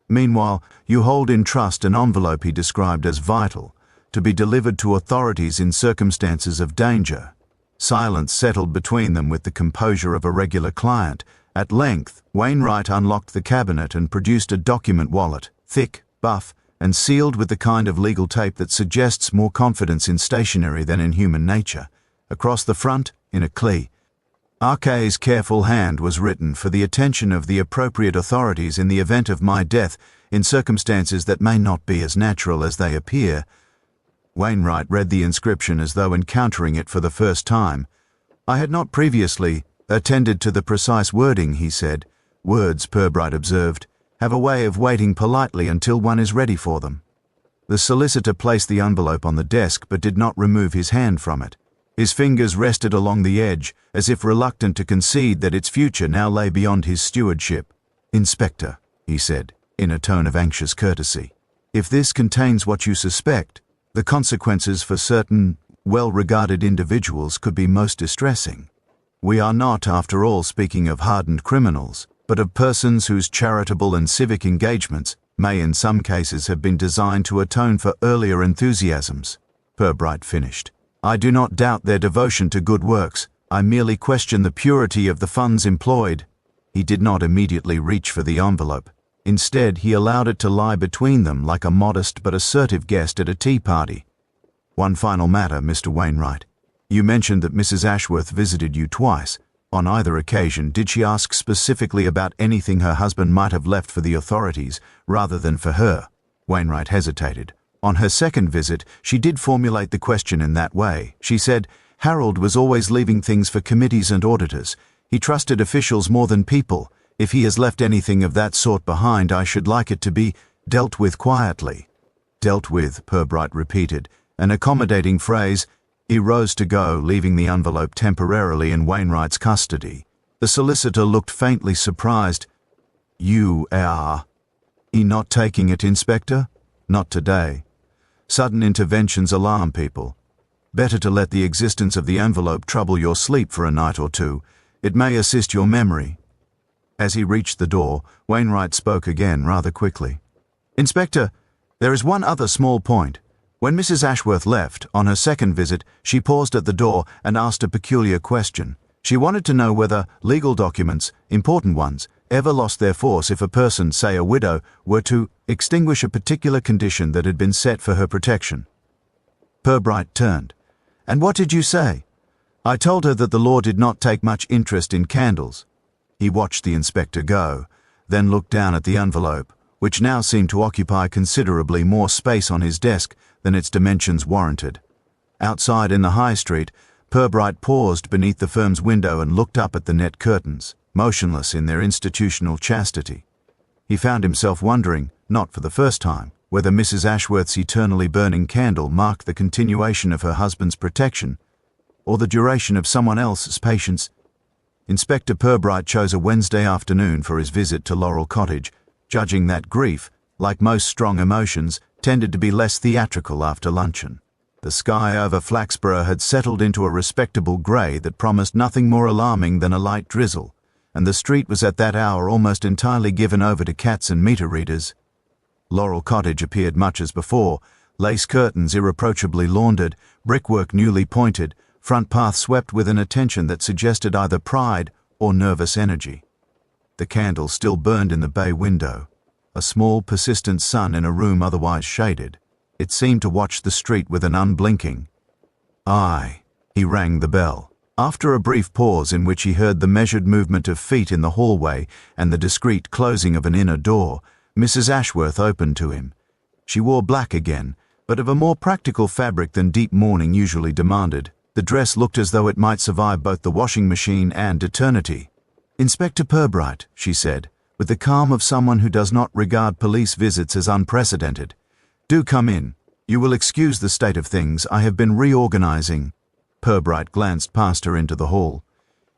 Meanwhile, you hold in trust an envelope he described as vital, to be delivered to authorities in circumstances of danger. Silence settled between them with the composure of a regular client. At length, Wainwright unlocked the cabinet and produced a document wallet, thick, buff, and sealed with the kind of legal tape that suggests more confidence in stationery than in human nature. Across the front, in a clee, R.K.'s careful hand was written for the attention of the appropriate authorities in the event of my death in circumstances that may not be as natural as they appear. Wainwright read the inscription as though encountering it for the first time. I had not previously attended to the precise wording, he said. Words, Purbright observed, have a way of waiting politely until one is ready for them. The solicitor placed the envelope on the desk but did not remove his hand from it. His fingers rested along the edge, as if reluctant to concede that its future now lay beyond his stewardship. "Inspector," he said, in a tone of anxious courtesy, "if this contains what you suspect, the consequences for certain well-regarded individuals could be most distressing. We are not, after all, speaking of hardened criminals, but of persons whose charitable and civic engagements may in some cases have been designed to atone for earlier enthusiasms," Purbright finished. "I do not doubt their devotion to good works. I merely question the purity of the funds employed." He did not immediately reach for the envelope. Instead, he allowed it to lie between them like a modest but assertive guest at a tea party. "One final matter, Mr. Wainwright. You mentioned that Mrs. Ashworth visited you twice. On either occasion, did she ask specifically about anything her husband might have left for the authorities, rather than for her?" Wainwright hesitated. "On her second visit, she did formulate the question in that way. She said, 'Harold was always leaving things for committees and auditors. He trusted officials more than people. If he has left anything of that sort behind, I should like it to be dealt with quietly.'" "Dealt with," Purbright repeated, an accommodating phrase. He rose to go, leaving the envelope temporarily in Wainwright's custody. The solicitor looked faintly surprised. "You are not taking it, Inspector?" "Not today. Sudden interventions alarm people. Better to let the existence of the envelope trouble your sleep for a night or two. It may assist your memory." As he reached the door, Wainwright spoke again rather quickly. "Inspector, there is one other small point. When Mrs. Ashworth left, on her second visit, she paused at the door and asked a peculiar question. She wanted to know whether legal documents, important ones, ever lost their force if a person, say a widow, were to extinguish a particular condition that had been set for her protection." Purbright turned. "And what did you say?" "I told her that the law did not take much interest in candles." He watched the inspector go, then looked down at the envelope, which now seemed to occupy considerably more space on his desk than its dimensions warranted. Outside in the high street, Purbright paused beneath the firm's window and looked up at the net curtains, motionless in their institutional chastity. He found himself wondering, not for the first time, whether Mrs. Ashworth's eternally burning candle marked the continuation of her husband's protection, or the duration of someone else's patience. Inspector Purbright chose a Wednesday afternoon for his visit to Laurel Cottage, judging that grief, like most strong emotions, tended to be less theatrical after luncheon. The sky over Flaxborough had settled into a respectable grey that promised nothing more alarming than a light drizzle, and the street was at that hour almost entirely given over to cats and meter readers. Laurel Cottage appeared much as before, lace curtains irreproachably laundered, brickwork newly pointed, front path swept with an attention that suggested either pride or nervous energy. The candle still burned in the bay window, a small, persistent sun in a room otherwise shaded. It seemed to watch the street with an unblinking eye. He rang the bell. After a brief pause in which he heard the measured movement of feet in the hallway and the discreet closing of an inner door, Mrs. Ashworth opened to him. She wore black again, but of a more practical fabric than deep mourning usually demanded. The dress looked as though it might survive both the washing machine and eternity. "Inspector Purbright," she said, with the calm of someone who does not regard police visits as unprecedented. "Do come in. You will excuse the state of things. I have been reorganizing." Purbright glanced past her into the hall.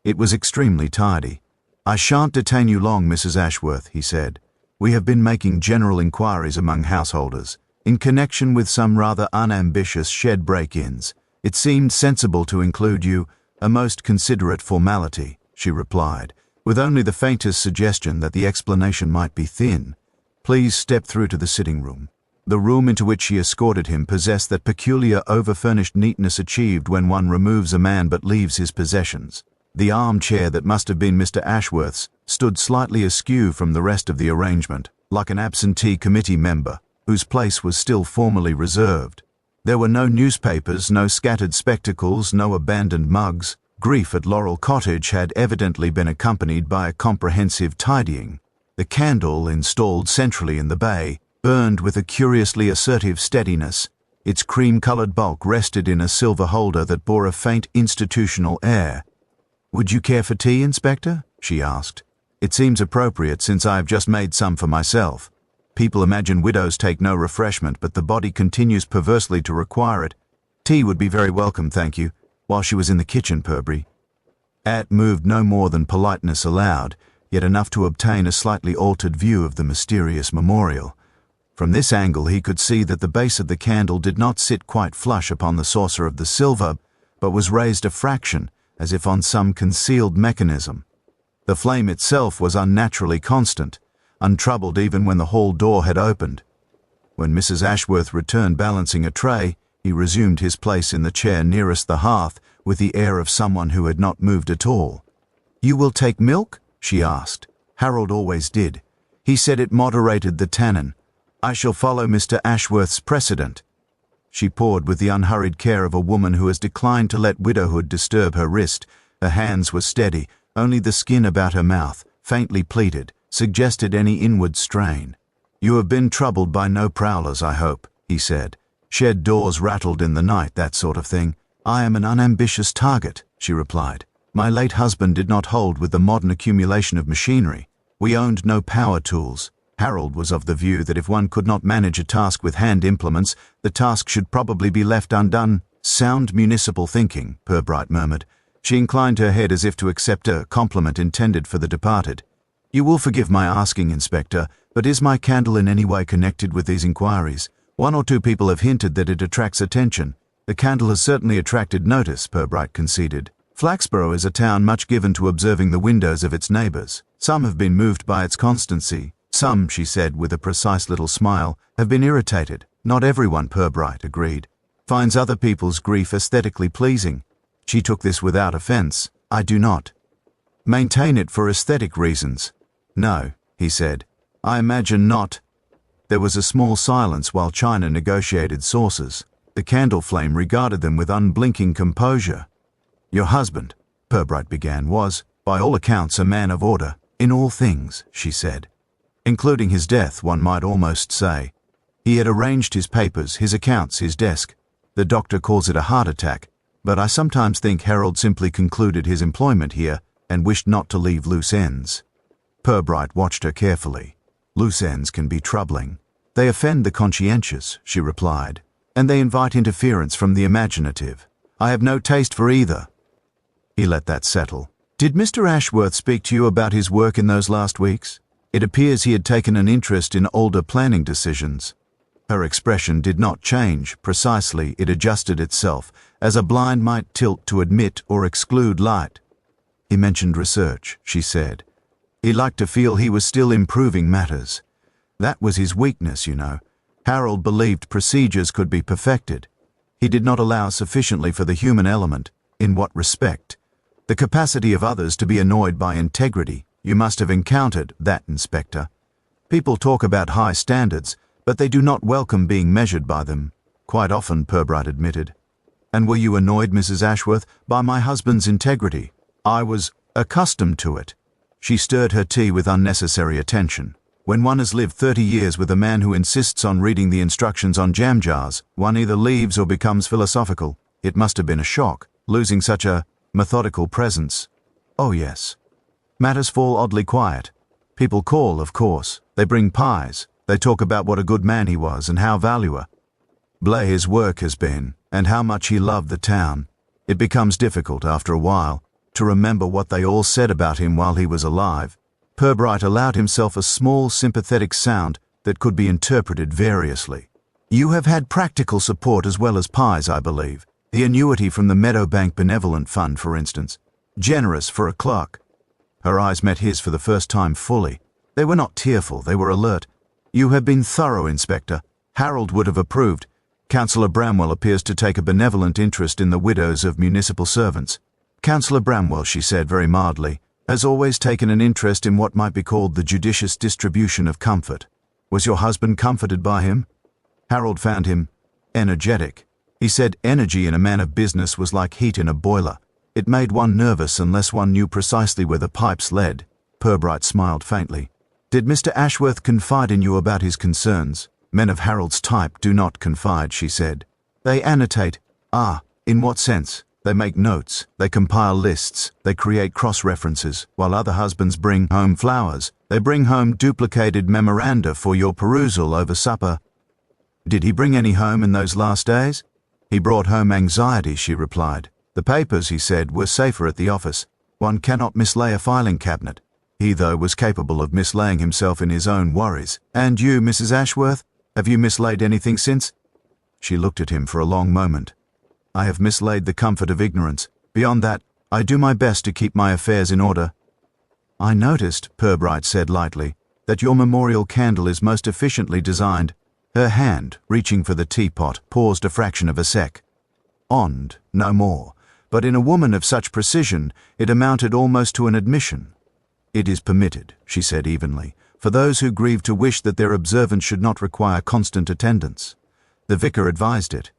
It was extremely tidy. "I shan't detain you long, Mrs. Ashworth," he said. "We have been making general inquiries among householders, in connection with some rather unambitious shed break-ins. It seemed sensible to include you, a most considerate formality," she replied, with only the faintest suggestion that the explanation might be thin. "Please step through to the sitting room." The room into which she escorted him possessed that peculiar over-furnished neatness achieved when one removes a man but leaves his possessions. The armchair that must have been Mr. Ashworth's stood slightly askew from the rest of the arrangement, like an absentee committee member, whose place was still formally reserved. There were no newspapers, no scattered spectacles, no abandoned mugs. Grief at Laurel Cottage had evidently been accompanied by a comprehensive tidying. The candle, installed centrally in the bay, burned with a curiously assertive steadiness. Its cream-colored bulk rested in a silver holder that bore a faint institutional air. "Would you care for tea, Inspector?" she asked. "It seems appropriate since I have just made some for myself. People imagine widows take no refreshment, but the body continues perversely to require it. Tea would be very welcome, thank you." While she was in the kitchen, Purbright moved no more than politeness allowed. yet enough to obtain a slightly altered view of the mysterious memorial. From this angle he could see that the base of the candle did not sit quite flush upon the saucer of the silver, but was raised a fraction, as if on some concealed mechanism. The flame itself was unnaturally constant, untroubled even when the hall door had opened. When Mrs. Ashworth returned balancing a tray, he resumed his place in the chair nearest the hearth with the air of someone who had not moved at all. "You will take milk?" she asked. Harold always did. He said it moderated the tannin. "I shall follow Mr. Ashworth's precedent." She poured with the unhurried care of a woman who has declined to let widowhood disturb her wrist. Her hands were steady, only the skin about her mouth, faintly pleated, suggested any inward strain. "You have been troubled by no prowlers, I hope," he said. "Shed doors rattled in the night, that sort of thing." "I am an unambitious target," she replied. "My late husband did not hold with the modern accumulation of machinery. We owned no power tools." Harold was of the view that if one could not manage a task with hand implements, the task should probably be left undone. "Sound municipal thinking," Purbright murmured. She inclined her head as if to accept a compliment intended for the departed. "You will forgive my asking, Inspector, but is my candle in any way connected with these inquiries? One or two people have hinted that it attracts attention." "The candle has certainly attracted notice," Purbright conceded. "Flaxborough is a town much given to observing the windows of its neighbours. Some have been moved by its constancy. Some," she said with a precise little smile, "have been irritated." "Not everyone," Purbright agreed, "finds other people's grief aesthetically pleasing." She took this without offence. "I do not maintain it for aesthetic reasons." "No," he said, "I imagine not." There was a small silence while China negotiated saucers. The candle flame regarded them with unblinking composure. "Your husband," Purbright began, "was, by all accounts, a man of order. In all things," she said. "Including his death, one might almost say. He had arranged his papers, his accounts, his desk. The doctor calls it a heart attack, but I sometimes think Harold simply concluded his employment here and wished not to leave loose ends." Purbright watched her carefully. "Loose ends can be troubling. They offend the conscientious," she replied, "and they invite interference from the imaginative. I have no taste for either." He let that settle. "Did Mr. Ashworth speak to you about his work in those last weeks? It appears he had taken an interest in older planning decisions." Her expression did not change. Precisely, it adjusted itself, as a blind might tilt to admit or exclude light. "He mentioned research," she said. "He liked to feel he was still improving matters. That was his weakness, you know. Harold believed procedures could be perfected. He did not allow sufficiently for the human element." "In what respect?" "The capacity of others to be annoyed by integrity. You must have encountered that, Inspector. People talk about high standards, but they do not welcome being measured by them." "Quite often," Purbright admitted. "And were you annoyed, Mrs. Ashworth, by my husband's integrity?" "I was accustomed to it." She stirred her tea with unnecessary attention. "When one has lived 30 years with a man who insists on reading the instructions on jam jars, one either leaves or becomes philosophical. It must have been a shock, losing such a methodical presence." "Oh yes. Matters fall oddly quiet. People call, of course. They bring pies. They talk about what a good man he was and how valuable his work has been, and how much he loved the town. It becomes difficult, after a while, to remember what they all said about him while he was alive." Purbright allowed himself a small, sympathetic sound that could be interpreted variously. "You have had practical support as well as pies, I believe. The annuity from the Meadowbank Benevolent Fund, for instance. Generous for a clerk." Her eyes met his for the first time fully. They were not tearful, they were alert. "You have been thorough, Inspector. Harold would have approved. Councillor Bramwell appears to take a benevolent interest in the widows of municipal servants." "Councillor Bramwell," she said very mildly, "has always taken an interest in what might be called the judicious distribution of comfort. Was your husband comforted by him?" Harold found him energetic. He said energy in a man of business was like heat in a boiler. It made one nervous unless one knew precisely where the pipes led. Purbright smiled faintly. "Did Mr. Ashworth confide in you about his concerns?" "Men of Harold's type do not confide," she said. "They annotate." "Ah, in what sense?" "They make notes, they compile lists, they create cross-references, while other husbands bring home flowers. They bring home duplicated memoranda for your perusal over supper." "Did he bring any home in those last days?" "He brought home anxiety," she replied. "The papers," he said, "were safer at the office. One cannot mislay a filing cabinet." He, though, was capable of mislaying himself in his own worries. "And you, Mrs. Ashworth? Have you mislaid anything since?" She looked at him for a long moment. "I have mislaid the comfort of ignorance. Beyond that, I do my best to keep my affairs in order." "I noticed," Purbright said lightly, "that your memorial candle is most efficiently designed." Her hand, reaching for the teapot, paused a fraction of a sec. "Ond, no more. But in a woman of such precision, it amounted almost to an admission." "It is permitted," she said evenly, "for those who grieve to wish that their observance should not require constant attendance. The vicar advised it."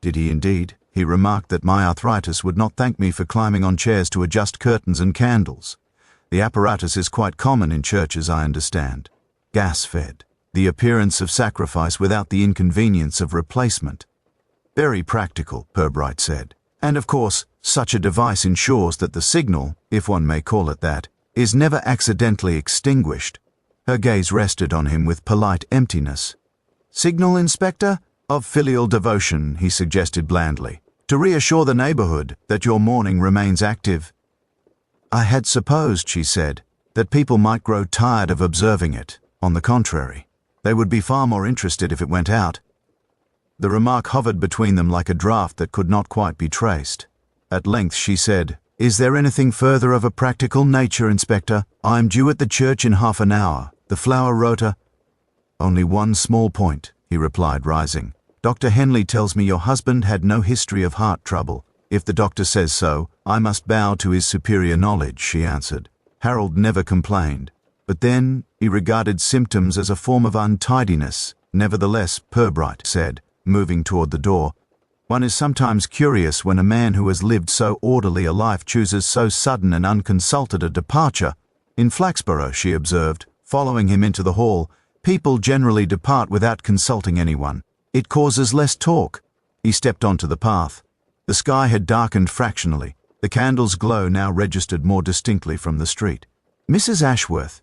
"Did he indeed?" He remarked that my arthritis would not thank me for climbing on chairs to adjust curtains and candles. "The apparatus is quite common in churches, I understand. Gas-fed. The appearance of sacrifice without the inconvenience of replacement." "Very practical," Purbright said. "And of course, such a device ensures that the signal, if one may call it that, is never accidentally extinguished." Her gaze rested on him with polite emptiness. "Signal, Inspector? Of filial devotion," he suggested blandly, "to reassure the neighborhood that your mourning remains active." "I had supposed," she said, "that people might grow tired of observing it. On the contrary, they would be far more interested if it went out." The remark hovered between them like a draught that could not quite be traced. At length she said, "Is there anything further of a practical nature, Inspector? I am due at the church in half an hour. The flower rota—" "Only one small point," he replied, rising. "Dr. Henley tells me your husband had no history of heart trouble. If the doctor says so, I must bow to his superior knowledge," she answered. "Harold never complained. But then he regarded symptoms as a form of untidiness." "Nevertheless," Purbright said, moving toward the door, "one is sometimes curious when a man who has lived so orderly a life chooses so sudden and unconsulted a departure." "In Flaxborough," she observed, following him into the hall, "people generally depart without consulting anyone. It causes less talk." He stepped onto the path. The sky had darkened fractionally. The candle's glow now registered more distinctly from the street. "Mrs. Ashworth."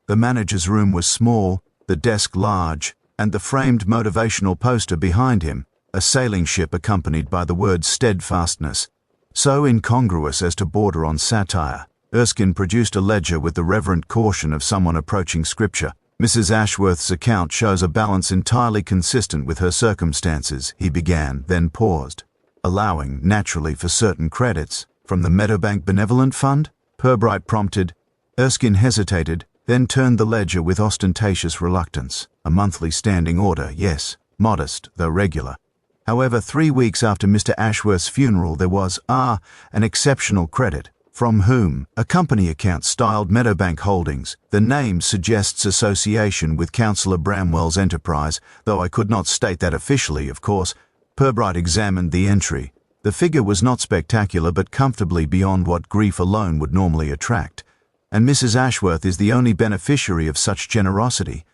The manager's room was small, the desk large, and the framed motivational poster behind him, a sailing ship accompanied by the word steadfastness, so incongruous as to border on satire. Erskine produced a ledger with the reverent caution of someone approaching scripture. "Mrs. Ashworth's account shows a balance entirely consistent with her circumstances," he began, then paused. "Allowing, naturally, for certain credits. From the Meadowbank Benevolent Fund?" Purbright prompted. Erskine hesitated, then turned the ledger with ostentatious reluctance. "A monthly standing order, yes. Modest, though regular. However, 3 weeks after Mr. Ashworth's funeral there was, an exceptional credit." "From whom?" "A company account styled Meadowbank Holdings. The name suggests association with Councillor Bramwell's enterprise, though I could not state that officially, of course." Purbright examined the entry. The figure was not spectacular, but comfortably beyond what grief alone would normally attract. "And Mrs. Ashworth is the only beneficiary of such generosity."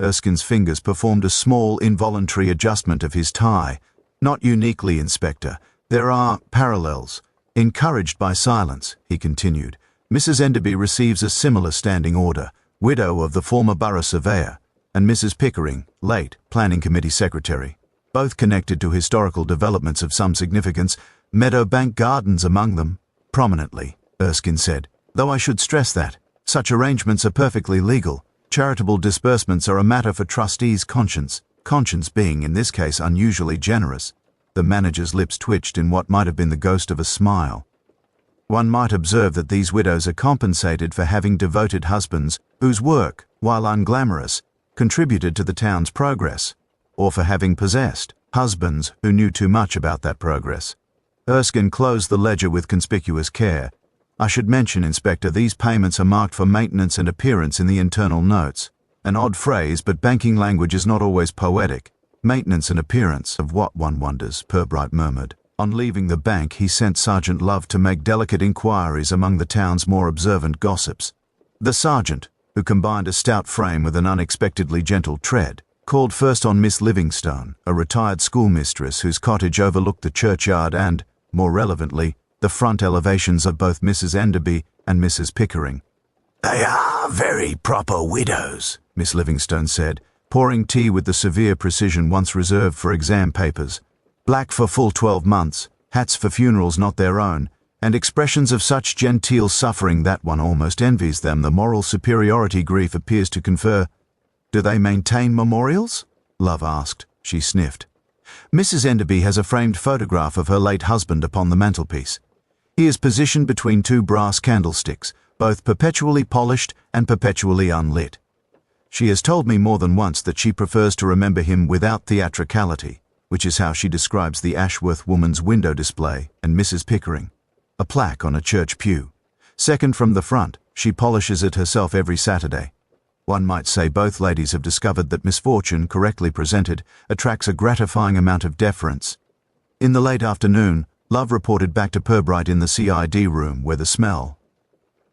Erskine's fingers performed a small, involuntary adjustment of his tie. "Not uniquely, Inspector. There are parallels. Encouraged by silence," he continued, "Mrs. Enderby receives a similar standing order, widow of the former borough surveyor, and Mrs. Pickering, late Planning Committee Secretary. Both connected to historical developments of some significance, Meadowbank Gardens among them." "Prominently," Erskine said, "though I should stress that such arrangements are perfectly legal. Charitable disbursements are a matter for trustees' conscience being, in this case, unusually generous." The manager's lips twitched in what might have been the ghost of a smile. "One might observe that these widows are compensated for having devoted husbands whose work, while unglamorous, contributed to the town's progress, or for having possessed husbands who knew too much about that progress." Erskine closed the ledger with conspicuous care. "I should mention, Inspector, these payments are marked for maintenance and appearance in the internal notes. An odd phrase, but banking language is not always poetic. Maintenance and appearance of what, one wonders," Purbright murmured. On leaving the bank, he sent Sergeant Love to make delicate inquiries among the town's more observant gossips. The sergeant, who combined a stout frame with an unexpectedly gentle tread, called first on Miss Livingstone, a retired schoolmistress whose cottage overlooked the churchyard and, more relevantly, the front elevations of both Mrs. Enderby and Mrs. Pickering. "They are very proper widows," Miss Livingstone said, pouring tea with the severe precision once reserved for exam papers. "Black for full 12 months, hats for funerals not their own, and expressions of such genteel suffering that one almost envies them. The moral superiority grief appears to confer. Do they maintain memorials? Love asked. She sniffed. Mrs. Enderby has a framed photograph of her late husband upon the mantelpiece. He is positioned between two brass candlesticks, both perpetually polished and perpetually unlit. She has told me more than once that she prefers to remember him without theatricality, which is how she describes the Ashworth woman's window display and Mrs. Pickering. A plaque on a church pew. Second from the front, she polishes it herself every Saturday. One might say both ladies have discovered that misfortune, correctly presented, attracts a gratifying amount of deference. In the late afternoon, Love reported back to Purbright in the CID room where the smell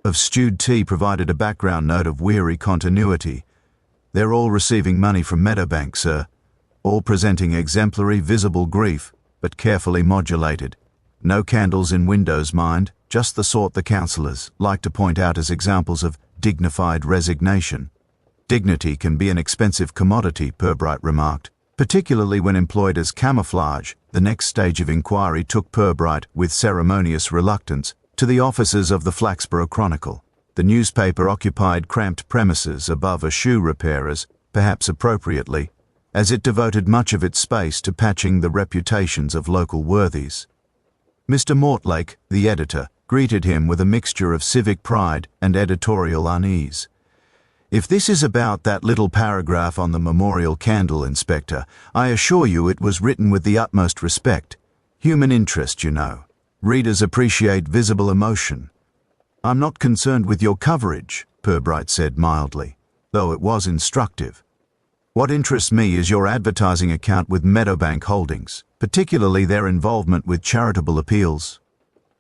of stewed tea provided a background note of weary continuity. They're all receiving money from Meadowbank, sir. All presenting exemplary visible grief, but carefully modulated. No candles in windows, mind, just the sort the counsellors like to point out as examples of dignified resignation. Dignity can be an expensive commodity, Purbright remarked, particularly when employed as camouflage. The next stage of inquiry took Purbright, with ceremonious reluctance, to the offices of the Flaxborough Chronicle. The newspaper occupied cramped premises above a shoe repairer's, perhaps appropriately, as it devoted much of its space to patching the reputations of local worthies. Mr. Mortlake, the editor, greeted him with a mixture of civic pride and editorial unease. If this is about that little paragraph on the memorial candle, Inspector, I assure you it was written with the utmost respect. Human interest, you know. Readers appreciate visible emotion. I'm not concerned with your coverage, Purbright said mildly, though it was instructive. What interests me is your advertising account with Meadowbank Holdings, particularly their involvement with charitable appeals.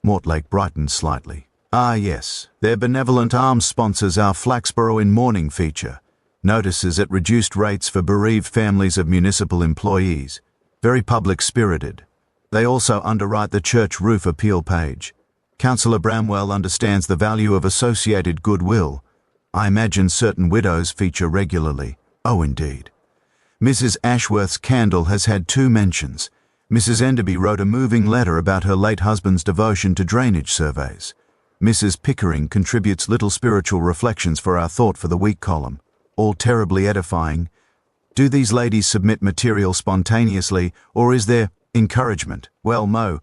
Mortlake brightened slightly. Ah yes, their benevolent arms sponsors our Flaxborough in Mourning feature. Notices at reduced rates for bereaved families of municipal employees. Very public-spirited. They also underwrite the church roof appeal page. Councillor Bramwell understands the value of associated goodwill. I imagine certain widows feature regularly. Oh, indeed. Mrs. Ashworth's candle has had 2 mentions. Mrs. Enderby wrote a moving letter about her late husband's devotion to drainage surveys. Mrs. Pickering contributes little spiritual reflections for our Thought for the Week column, all terribly edifying. Do these ladies submit material spontaneously, or is there encouragement? Well, Mo,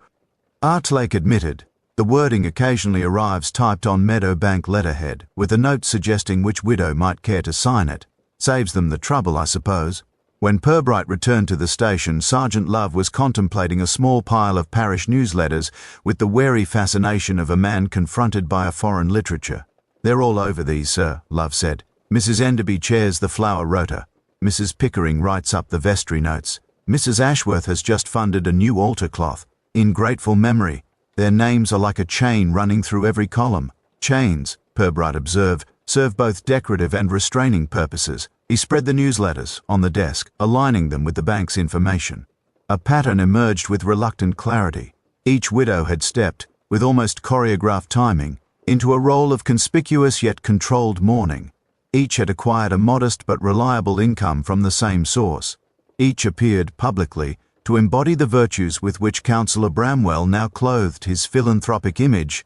Artlake admitted, the wording occasionally arrives typed on Meadowbank letterhead, with a note suggesting which widow might care to sign it. Saves them the trouble, I suppose. When Purbright returned to the station, Sergeant Love was contemplating a small pile of parish newsletters with the wary fascination of a man confronted by a foreign literature. They're all over these, sir, Love said. Mrs. Enderby chairs the flower rota. Mrs. Pickering writes up the vestry notes. Mrs. Ashworth has just funded a new altar cloth, in grateful memory. Their names are like a chain running through every column. Chains, Purbright observed, serve both decorative and restraining purposes. He spread the newsletters on the desk, aligning them with the bank's information. A pattern emerged with reluctant clarity. Each widow had stepped, with almost choreographed timing, into a role of conspicuous yet controlled mourning. Each had acquired a modest but reliable income from the same source. Each appeared, publicly, to embody the virtues with which Councillor Bramwell now clothed his philanthropic image.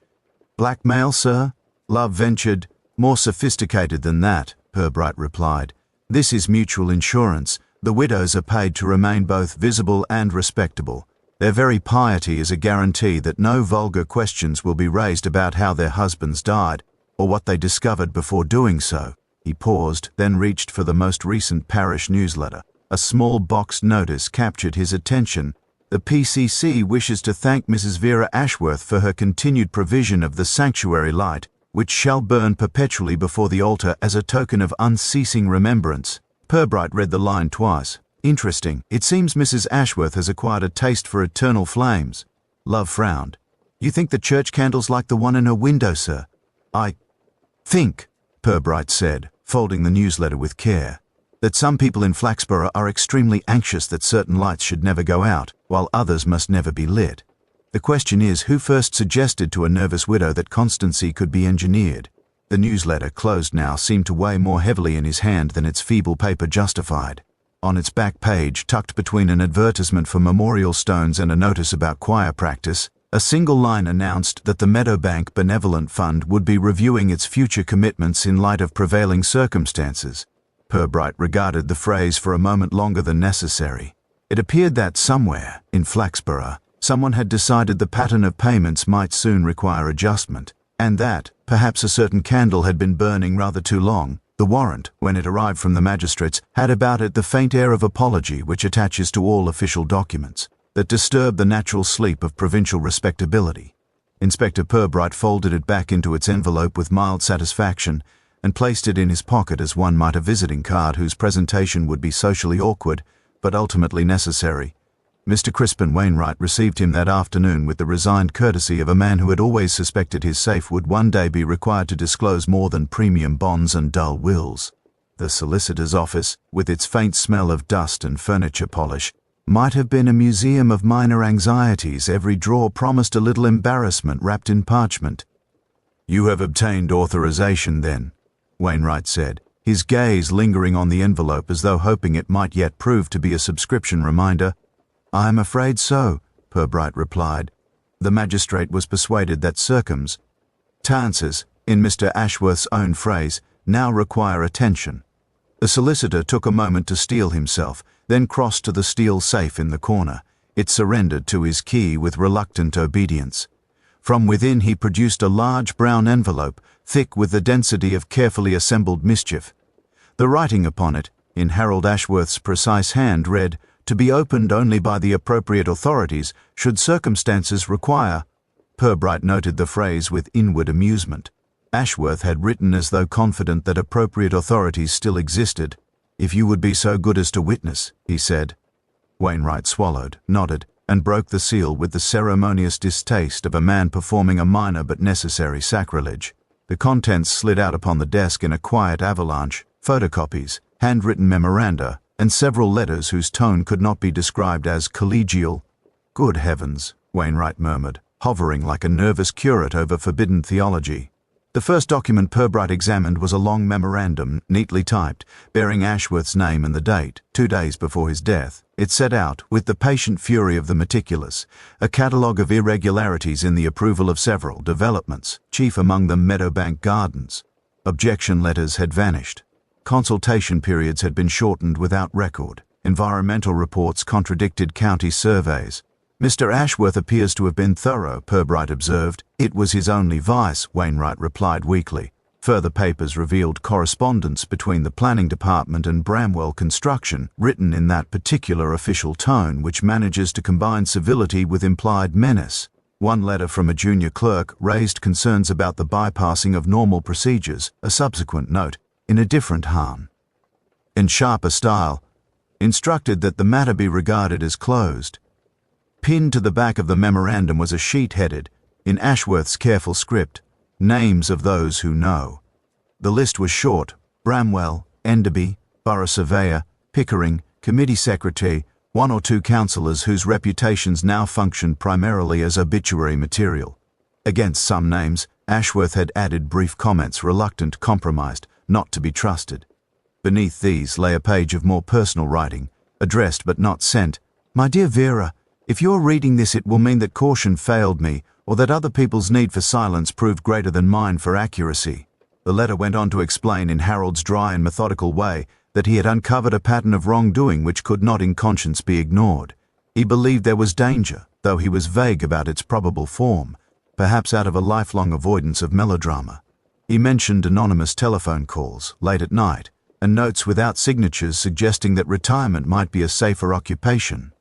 Blackmail, sir? Love ventured. More sophisticated than that, Purbright replied. This is mutual insurance. The widows are paid to remain both visible and respectable. Their very piety is a guarantee that no vulgar questions will be raised about how their husbands died, or what they discovered before doing so. He paused, then reached for the most recent parish newsletter. A small boxed notice captured his attention. The PCC wishes to thank Mrs. Vera Ashworth for her continued provision of the sanctuary light, which shall burn perpetually before the altar as a token of unceasing remembrance. Purbright read the line twice. Interesting. It seems Mrs. Ashworth has acquired a taste for eternal flames. Love frowned. You think the church candle's like the one in her window, sir? I think, Purbright said, folding the newsletter with care, that some people in Flaxborough are extremely anxious that certain lights should never go out, while others must never be lit. The question is, who first suggested to a nervous widow that constancy could be engineered? The newsletter, closed now, seemed to weigh more heavily in his hand than its feeble paper justified. On its back page, tucked between an advertisement for memorial stones and a notice about choir practice, A single line announced that the Meadowbank Benevolent Fund would be reviewing its future commitments in light of prevailing circumstances. Purbright regarded the phrase for a moment longer than necessary. It appeared that somewhere, in Flaxborough, someone had decided the pattern of payments might soon require adjustment, and that, perhaps a certain candle had been burning rather too long. The warrant, when it arrived from the magistrates, had about it the faint air of apology which attaches to all official documents, that disturbed the natural sleep of provincial respectability. Inspector Purbright folded it back into its envelope with mild satisfaction and placed it in his pocket as one might a visiting card whose presentation would be socially awkward, but ultimately necessary. Mr. Crispin Wainwright received him that afternoon with the resigned courtesy of a man who had always suspected his safe would one day be required to disclose more than premium bonds and dull wills. The solicitor's office, with its faint smell of dust and furniture polish, might have been a museum of minor anxieties. Every drawer promised a little embarrassment wrapped in parchment. "You have obtained authorization, then," Wainwright said, his gaze lingering on the envelope as though hoping it might yet prove to be a subscription reminder. "I am afraid so," Purbright replied. The magistrate was persuaded that circumstances, in Mr. Ashworth's own phrase, now require attention. The solicitor took a moment to steel himself, then crossed to the steel safe in the corner. It surrendered to his key with reluctant obedience. From within he produced a large brown envelope, thick with the density of carefully assembled mischief. The writing upon it, in Harold Ashworth's precise hand, read, "To be opened only by the appropriate authorities, should circumstances require." Purbright noted the phrase with inward amusement. Ashworth had written as though confident that appropriate authorities still existed. "If you would be so good as to witness," he said. Wainwright swallowed, nodded, and broke the seal with the ceremonious distaste of a man performing a minor but necessary sacrilege. The contents slid out upon the desk in a quiet avalanche: photocopies, handwritten memoranda, and several letters whose tone could not be described as collegial. "Good heavens," Wainwright murmured, hovering like a nervous curate over forbidden theology. The first document Purbright examined was a long memorandum, neatly typed, bearing Ashworth's name and the date, 2 days before his death. It set out, with the patient fury of the meticulous, a catalogue of irregularities in the approval of several developments, chief among them Meadowbank Gardens. Objection letters had vanished. Consultation periods had been shortened without record. Environmental reports contradicted county surveys. "Mr. Ashworth appears to have been thorough," Purbright observed. "It was his only vice," Wainwright replied weakly. Further papers revealed correspondence between the planning department and Bramwell Construction, written in that particular official tone which manages to combine civility with implied menace. One letter from a junior clerk raised concerns about the bypassing of normal procedures. A subsequent note, in a different harm, in sharper style, instructed that the matter be regarded as closed. Pinned to the back of the memorandum was a sheet headed, in Ashworth's careful script, "Names of those who know." The list was short: Bramwell, Enderby, Borough Surveyor, Pickering, Committee Secretary, 1 or 2 councillors whose reputations now functioned primarily as obituary material. Against some names, Ashworth had added brief comments, reluctant, compromised, not to be trusted. Beneath these lay a page of more personal writing, addressed but not sent. "My dear Vera, if you're reading this, it will mean that caution failed me, or that other people's need for silence proved greater than mine for accuracy." The letter went on to explain in Harold's dry and methodical way that he had uncovered a pattern of wrongdoing which could not in conscience be ignored. He believed there was danger, though he was vague about its probable form, perhaps out of a lifelong avoidance of melodrama. He mentioned anonymous telephone calls, late at night, and notes without signatures suggesting that retirement might be a safer occupation.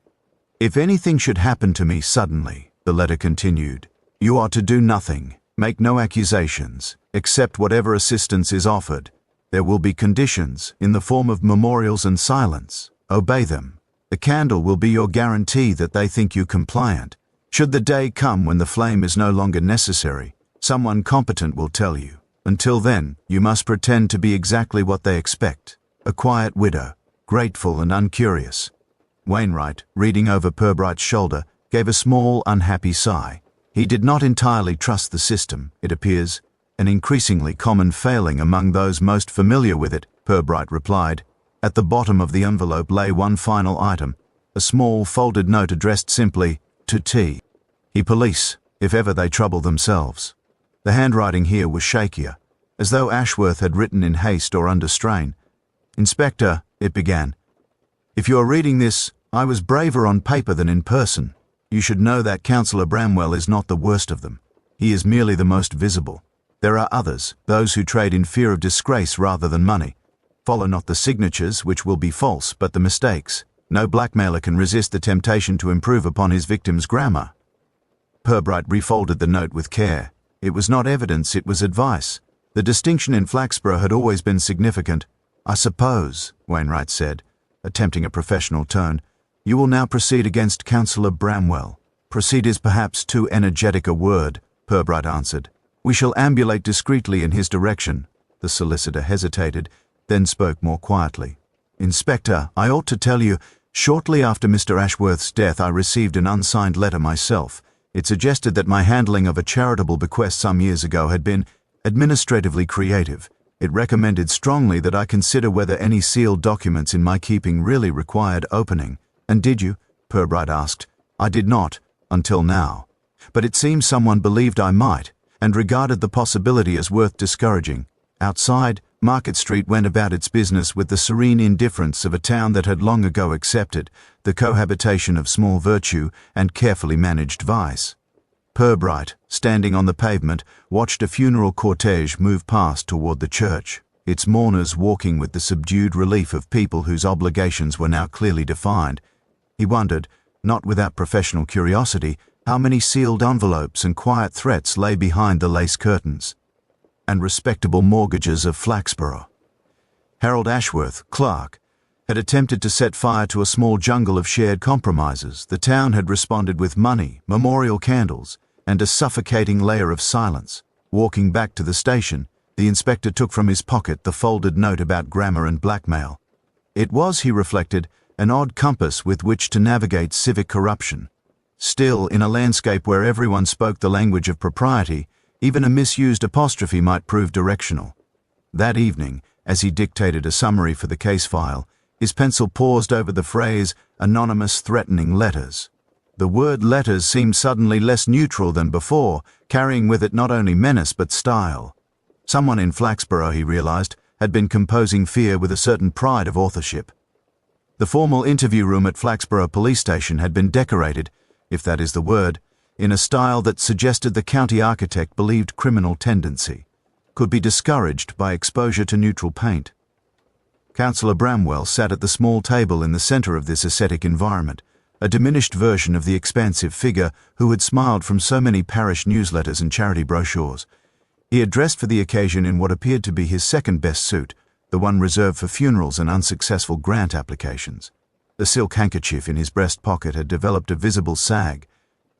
"If anything should happen to me suddenly," the letter continued, "you are to do nothing, make no accusations, accept whatever assistance is offered. There will be conditions, in the form of memorials and silence. Obey them. The candle will be your guarantee that they think you compliant. Should the day come when the flame is no longer necessary, someone competent will tell you. Until then, you must pretend to be exactly what they expect. A quiet widow, grateful and uncurious." Wainwright, reading over Purbright's shoulder, gave a small, unhappy sigh. He did not entirely trust the system, it appears, an increasingly common failing among those most familiar with it, Purbright replied. At the bottom of the envelope lay one final item, a small folded note addressed simply, "To T. He Police." if ever they trouble themselves. The handwriting here was shakier, as though Ashworth had written in haste or under strain. "Inspector," it began, "if you are reading this, I was braver on paper than in person. You should know that Councillor Bramwell is not the worst of them. He is merely the most visible. There are others, those who trade in fear of disgrace rather than money. Follow not the signatures, which will be false, but the mistakes. No blackmailer can resist the temptation to improve upon his victim's grammar." Purbright refolded the note with care. It was not evidence, it was advice. The distinction in Flaxborough had always been significant. "I suppose," Wainwright said, attempting a professional tone, "you will now proceed against Councillor Bramwell." "Proceed is perhaps too energetic a word," Purbright answered. "We shall ambulate discreetly in his direction." The solicitor hesitated, then spoke more quietly. "Inspector, I ought to tell you, shortly after Mr. Ashworth's death I received an unsigned letter myself. It suggested that my handling of a charitable bequest some years ago had been administratively creative. It recommended strongly that I consider whether any sealed documents in my keeping really required opening." "And did you?" Purbright asked. "I did not, until now. But it seems someone believed I might, and regarded the possibility as worth discouraging. Outside, Market Street went about its business with the serene indifference of a town that had long ago accepted the cohabitation of small virtue and carefully managed vice." Purbright, standing on the pavement, watched a funeral cortege move past toward the church, its mourners walking with the subdued relief of people whose obligations were now clearly defined. He wondered, not without professional curiosity, how many sealed envelopes and quiet threats lay behind the lace curtains and respectable mortgages of Flaxborough. Harold Ashworth, clerk, had attempted to set fire to a small jungle of shared compromises. The town had responded with money, memorial candles, and a suffocating layer of silence. Walking back to the station, the inspector took from his pocket the folded note about grammar and blackmail. It was, he reflected, an odd compass with which to navigate civic corruption. Still, in a landscape where everyone spoke the language of propriety, even a misused apostrophe might prove directional. That evening, as he dictated a summary for the case file, his pencil paused over the phrase, "anonymous threatening letters." The word letters seemed suddenly less neutral than before, carrying with it not only menace but style. Someone in Flaxborough, he realized, had been composing fear with a certain pride of authorship. The formal interview room at Flaxborough Police Station had been decorated, if that is the word, in a style that suggested the county architect believed criminal tendency could be discouraged by exposure to neutral paint. Councillor Bramwell sat at the small table in the centre of this ascetic environment, a diminished version of the expansive figure who had smiled from so many parish newsletters and charity brochures. He had dressed for the occasion in what appeared to be his second-best suit, the one reserved for funerals and unsuccessful grant applications. The silk handkerchief in his breast pocket had developed a visible sag.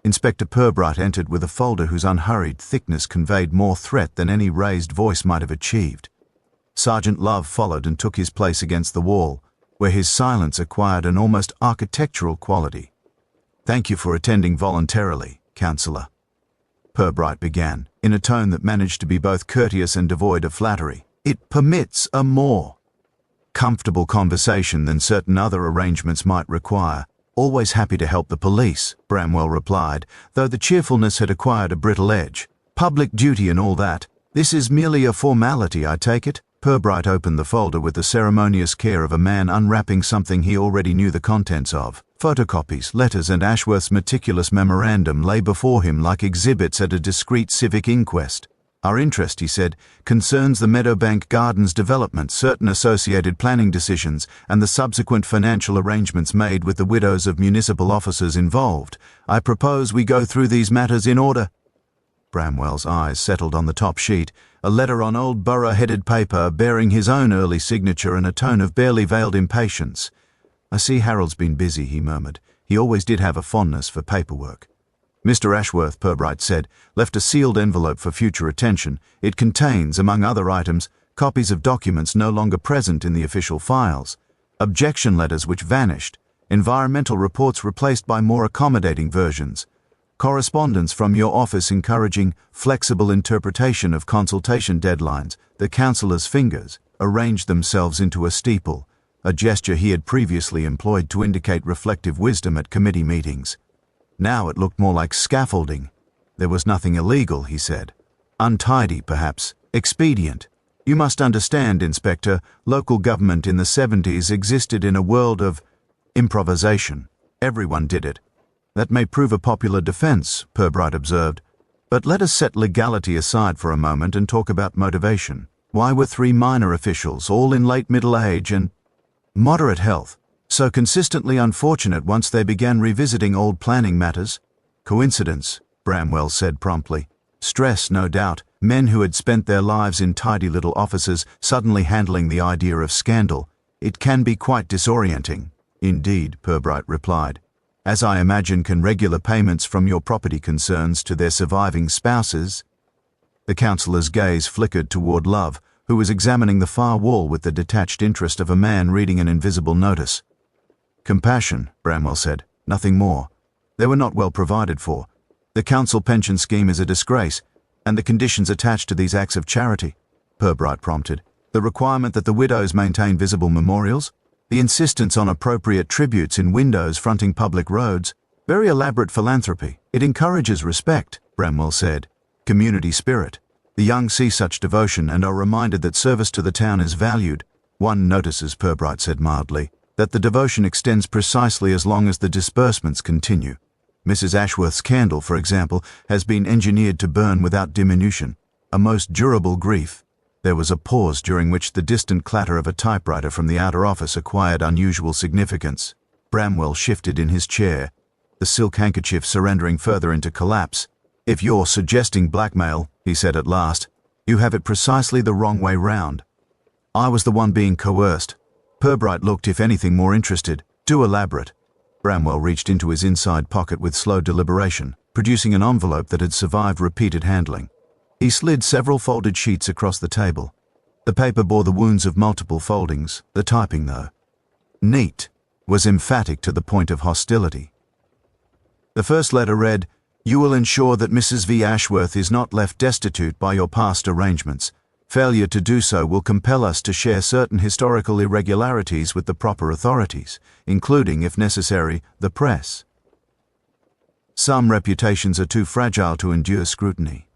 Inspector Purbright entered with a folder whose unhurried thickness conveyed more threat than any raised voice might have achieved. Sergeant Love followed and took his place against the wall, where his silence acquired an almost architectural quality. "Thank you for attending voluntarily, Councillor," Purbright began, in a tone that managed to be both courteous and devoid of flattery. "It permits a more comfortable conversation than certain other arrangements might require." "Always happy to help the police," Bramwell replied, though the cheerfulness had acquired a brittle edge. "Public duty and all that. This is merely a formality, I take it?" Purbright opened the folder with the ceremonious care of a man unwrapping something he already knew the contents of. Photocopies, letters, and Ashworth's meticulous memorandum lay before him like exhibits at a discreet civic inquest. "Our interest," he said, "concerns the Meadowbank Gardens development, certain associated planning decisions, and the subsequent financial arrangements made with the widows of municipal officers involved. I propose we go through these matters in order." Bramwell's eyes settled on the top sheet, a letter on old borough-headed paper bearing his own early signature and a tone of barely veiled impatience. "I see Harold's been busy," he murmured. "He always did have a fondness for paperwork." "Mr. Ashworth," Purbright said, "left a sealed envelope for future attention. It contains, among other items, copies of documents no longer present in the official files, objection letters which vanished, environmental reports replaced by more accommodating versions, correspondence from your office encouraging flexible interpretation of consultation deadlines." The councillor's fingers arranged themselves into a steeple, a gesture he had previously employed to indicate reflective wisdom at committee meetings. Now it looked more like scaffolding. There was nothing illegal, he said. Untidy, perhaps. Expedient. You must understand, Inspector, local government in the 70s existed in a world of improvisation. Everyone did it. That may prove a popular defense, Purbright observed. But let us set legality aside for a moment and talk about motivation. Why were 3 minor officials, all in late middle age and moderate health, so consistently unfortunate once they began revisiting old planning matters? Coincidence, Bramwell said promptly. Stress, no doubt. Men who had spent their lives in tidy little offices suddenly handling the idea of scandal. It can be quite disorienting. Indeed, Purbright replied. As I imagine can regular payments from your property concerns to their surviving spouses. The councillor's gaze flickered toward Love, who was examining the far wall with the detached interest of a man reading an invisible notice. Compassion, Bramwell said. Nothing more. They were not well provided for. The council pension scheme is a disgrace, and the conditions attached to these acts of charity, Purbright prompted. The requirement that the widows maintain visible memorials, the insistence on appropriate tributes in windows fronting public roads, very elaborate philanthropy. It encourages respect, Bramwell said. Community spirit. The young see such devotion and are reminded that service to the town is valued. One notices, Purbright said mildly, that the devotion extends precisely as long as the disbursements continue. Mrs. Ashworth's candle, for example, has been engineered to burn without diminution. A most durable grief. There was a pause during which the distant clatter of a typewriter from the outer office acquired unusual significance. Bramwell shifted in his chair, the silk handkerchief surrendering further into collapse. If you're suggesting blackmail, he said at last, you have it precisely the wrong way round. I was the one being coerced. Purbright looked, if anything, more interested. Too elaborate. Bramwell reached into his inside pocket with slow deliberation, producing an envelope that had survived repeated handling. He slid several folded sheets across the table. The paper bore the wounds of multiple foldings, the typing, though. Neat, was emphatic to the point of hostility. The first letter read, You will ensure that Mrs. V. Ashworth is not left destitute by your past arrangements. Failure to do so will compel us to share certain historical irregularities with the proper authorities, including, if necessary, the press. Some reputations are too fragile to endure scrutiny.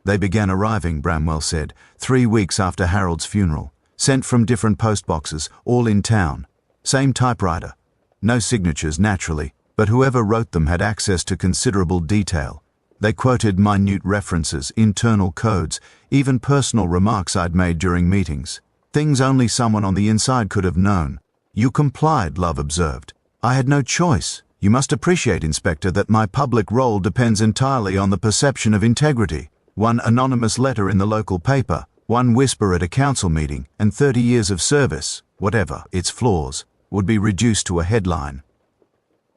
They began arriving, Bramwell said, 3 weeks after Harold's funeral, sent from different postboxes, all in town. Same typewriter. No signatures, naturally, but whoever wrote them had access to considerable detail. They quoted minute references, internal codes, even personal remarks I'd made during meetings. Things only someone on the inside could have known. You complied, Love observed. I had no choice. You must appreciate, Inspector, that my public role depends entirely on the perception of integrity. One anonymous letter in the local paper, one whisper at a council meeting, and 30 years of service, whatever its flaws, would be reduced to a headline.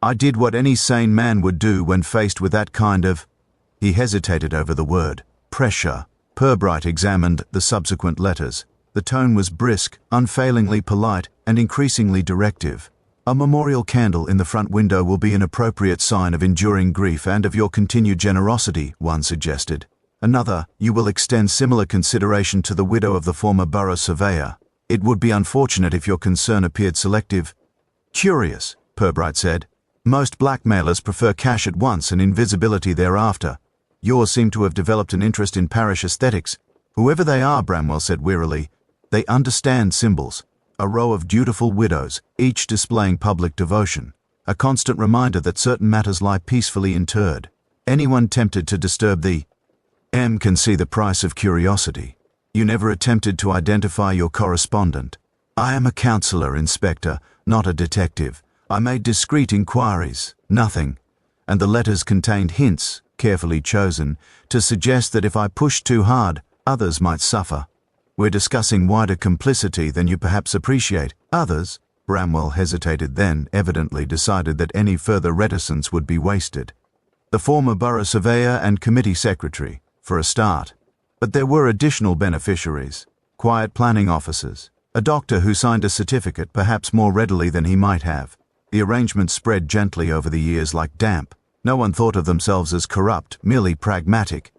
I did what any sane man would do when faced with that kind of... He hesitated over the word. Pressure. Purbright examined the subsequent letters. The tone was brisk, unfailingly polite, and increasingly directive. A memorial candle in the front window will be an appropriate sign of enduring grief and of your continued generosity, one suggested. Another, you will extend similar consideration to the widow of the former borough surveyor. It would be unfortunate if your concern appeared selective. Curious, Purbright said. Most blackmailers prefer cash at once and invisibility thereafter. Yours seem to have developed an interest in parish aesthetics. Whoever they are, Bramwell said wearily, they understand symbols. A row of dutiful widows, each displaying public devotion. A constant reminder that certain matters lie peacefully interred. Anyone tempted to disturb the M can see the price of curiosity. You never attempted to identify your correspondent. I am a counsellor, Inspector, not a detective. I made discreet inquiries. Nothing. And the letters contained hints, carefully chosen, to suggest that if I pushed too hard, others might suffer. We're discussing wider complicity than you perhaps appreciate. Others? Bramwell hesitated, then evidently decided that any further reticence would be wasted. The former borough surveyor and committee secretary, for a start. But there were additional beneficiaries. Quiet planning officers. A doctor who signed a certificate perhaps more readily than he might have. The arrangement spread gently over the years like damp. No one thought of themselves as corrupt, merely pragmatic.